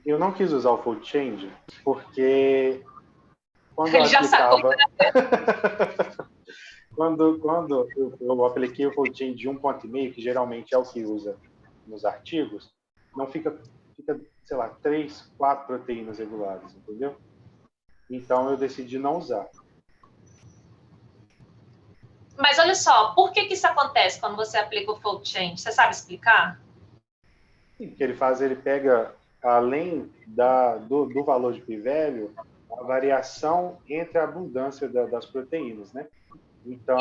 Speaker 2: Eu não quis usar o fold change, porque quando
Speaker 5: Ele já sacou.
Speaker 2: quando eu apliquei o fold change de 1,5, que geralmente é o que usa nos artigos, não fica, sei lá, 3, 4 proteínas reguladas, entendeu? Então eu decidi não usar.
Speaker 5: Mas olha só, por que isso acontece quando você aplica o fold change? Você sabe explicar?
Speaker 2: O que ele faz, ele pega, além do valor de p-value, a variação entre a abundância das proteínas, né? Então,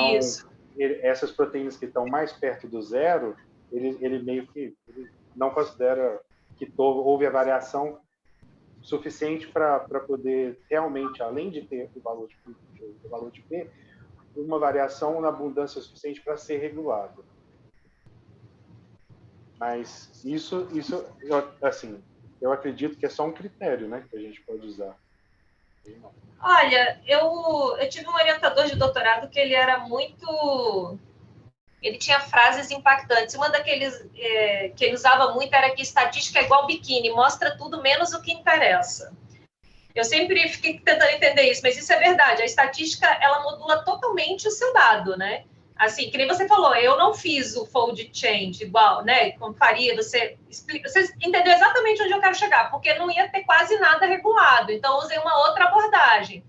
Speaker 2: essas proteínas que estão mais perto do zero, ele meio que não considera que houve a variação suficiente para poder realmente, além de ter o valor de P, uma variação na abundância suficiente para ser regulado. Mas isso assim, eu acredito que é só um critério, né, que a gente pode usar.
Speaker 5: Olha, eu tive um orientador de doutorado que ele era muito... Ele tinha frases impactantes. Uma daqueles que ele usava muito era que estatística é igual biquíni, mostra tudo menos o que interessa. Eu sempre fiquei tentando entender isso, mas isso é verdade. A estatística, ela modula totalmente o seu dado, né? Assim, que nem você falou, eu não fiz o fold change igual, né? Como faria, você entendeu exatamente onde eu quero chegar, porque não ia ter quase nada regulado. Então, usei uma outra abordagem.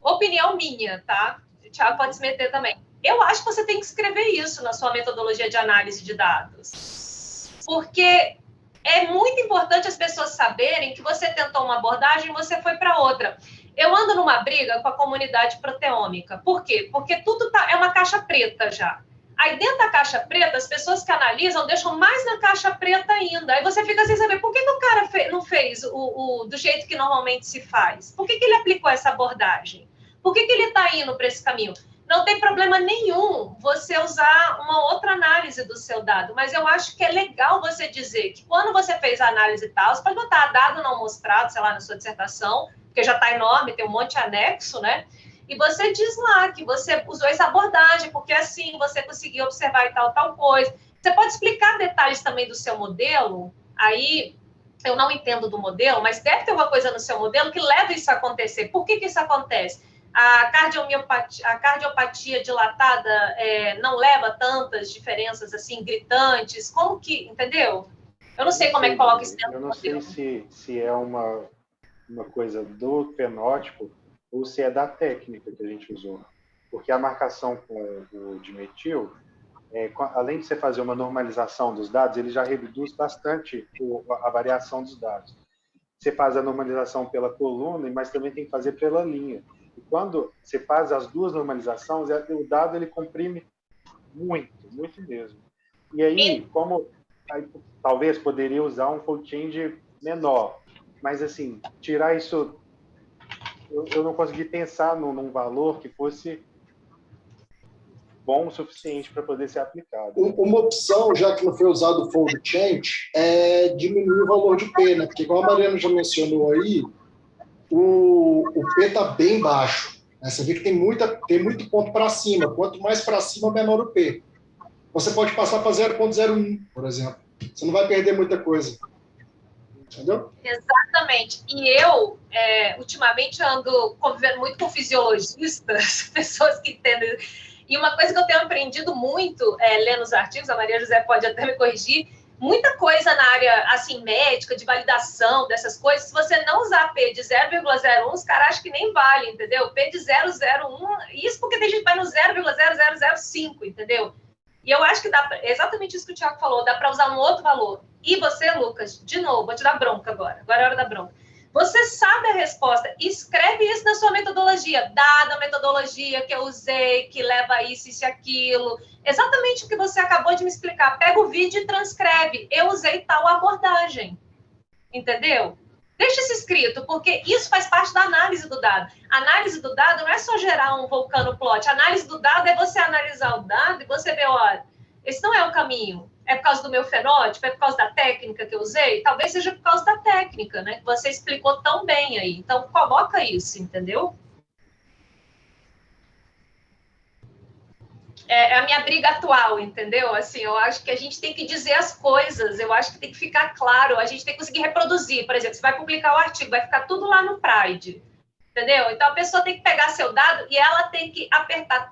Speaker 5: Opinião minha, tá? O Thiago pode se meter também. Eu acho que você tem que escrever isso na sua metodologia de análise de dados. Porque é muito importante as pessoas saberem que você tentou uma abordagem e você foi para outra. Eu ando numa briga com a comunidade proteômica. Por quê? Porque tudo é uma caixa preta já. Aí dentro da caixa preta, as pessoas que analisam deixam mais na caixa preta ainda. Aí você fica sem saber por que o cara não fez do jeito que normalmente se faz. Por que ele aplicou essa abordagem? Por que ele está indo para esse caminho? Não tem problema nenhum você usar uma outra análise do seu dado, mas eu acho que é legal você dizer que quando você fez a análise tal, você pode botar dado não mostrado, sei lá, na sua dissertação, porque já está enorme, tem um monte de anexo, né? E você diz lá que você usou essa abordagem, porque assim você conseguiu observar e tal coisa. Você pode explicar detalhes também do seu modelo? Aí, eu não entendo do modelo, mas deve ter uma coisa no seu modelo que leva isso a acontecer. Por que isso acontece? A cardiopatia dilatada não leva tantas diferenças assim gritantes? Como que, entendeu? Eu não sei como é que coloca isso dentro do modelo.
Speaker 2: Eu não sei se é uma coisa do fenótipo ou se é da técnica que a gente usou. Porque a marcação com o dimetil, além de você fazer uma normalização dos dados, ele já reduz bastante a variação dos dados. Você faz a normalização pela coluna, mas também tem que fazer pela linha. E quando você faz as duas normalizações, o dado ele comprime muito, muito mesmo. E aí, talvez poderia usar um fold change menor, mas assim, tirar isso, eu não consegui pensar num valor que fosse bom o suficiente para poder ser aplicado.
Speaker 1: Uma opção, já que não foi usado o fold change, é diminuir o valor de P, né? Porque, como a Mariana já mencionou aí, o P está bem baixo. Né? Você vê que tem muito ponto para cima. Quanto mais para cima, menor o P. Você pode passar para 0,01, por exemplo. Você não vai perder muita coisa. Entendeu?
Speaker 5: Exatamente. E eu, ultimamente, ando convivendo muito com fisiologistas, pessoas que entendem. E uma coisa que eu tenho aprendido muito, lendo os artigos, a Maria José pode até me corrigir, muita coisa na área assim, médica, de validação dessas coisas, se você não usar P de 0,01, os caras acham que nem vale, entendeu? P de 0,01, isso porque tem gente que vai no 0,0005, entendeu? E eu acho que dá pra, exatamente isso que o Thiago falou, dá para usar um outro valor. E você, Lucas, de novo, vou te dar bronca agora é a hora da bronca. Você sabe a resposta, escreve isso na sua metodologia, dada a metodologia que eu usei, que leva a isso e aquilo. Exatamente o que você acabou de me explicar. Pega o vídeo e transcreve. Eu usei tal abordagem. Entendeu? Deixa isso escrito, porque isso faz parte da análise do dado. A análise do dado não é só gerar um vulcano plot. A análise do dado é você analisar o dado e você ver, olha, esse não é o caminho. É por causa do meu fenótipo? É por causa da técnica que eu usei? Talvez seja por causa da técnica, né? Que você explicou tão bem aí. Então, coloca isso, entendeu? É a minha briga atual, entendeu? Assim, eu acho que a gente tem que dizer as coisas, eu acho que tem que ficar claro, a gente tem que conseguir reproduzir. Por exemplo, você vai publicar o artigo, vai ficar tudo lá no Pride, entendeu? Então, a pessoa tem que pegar seu dado e ela tem que apertar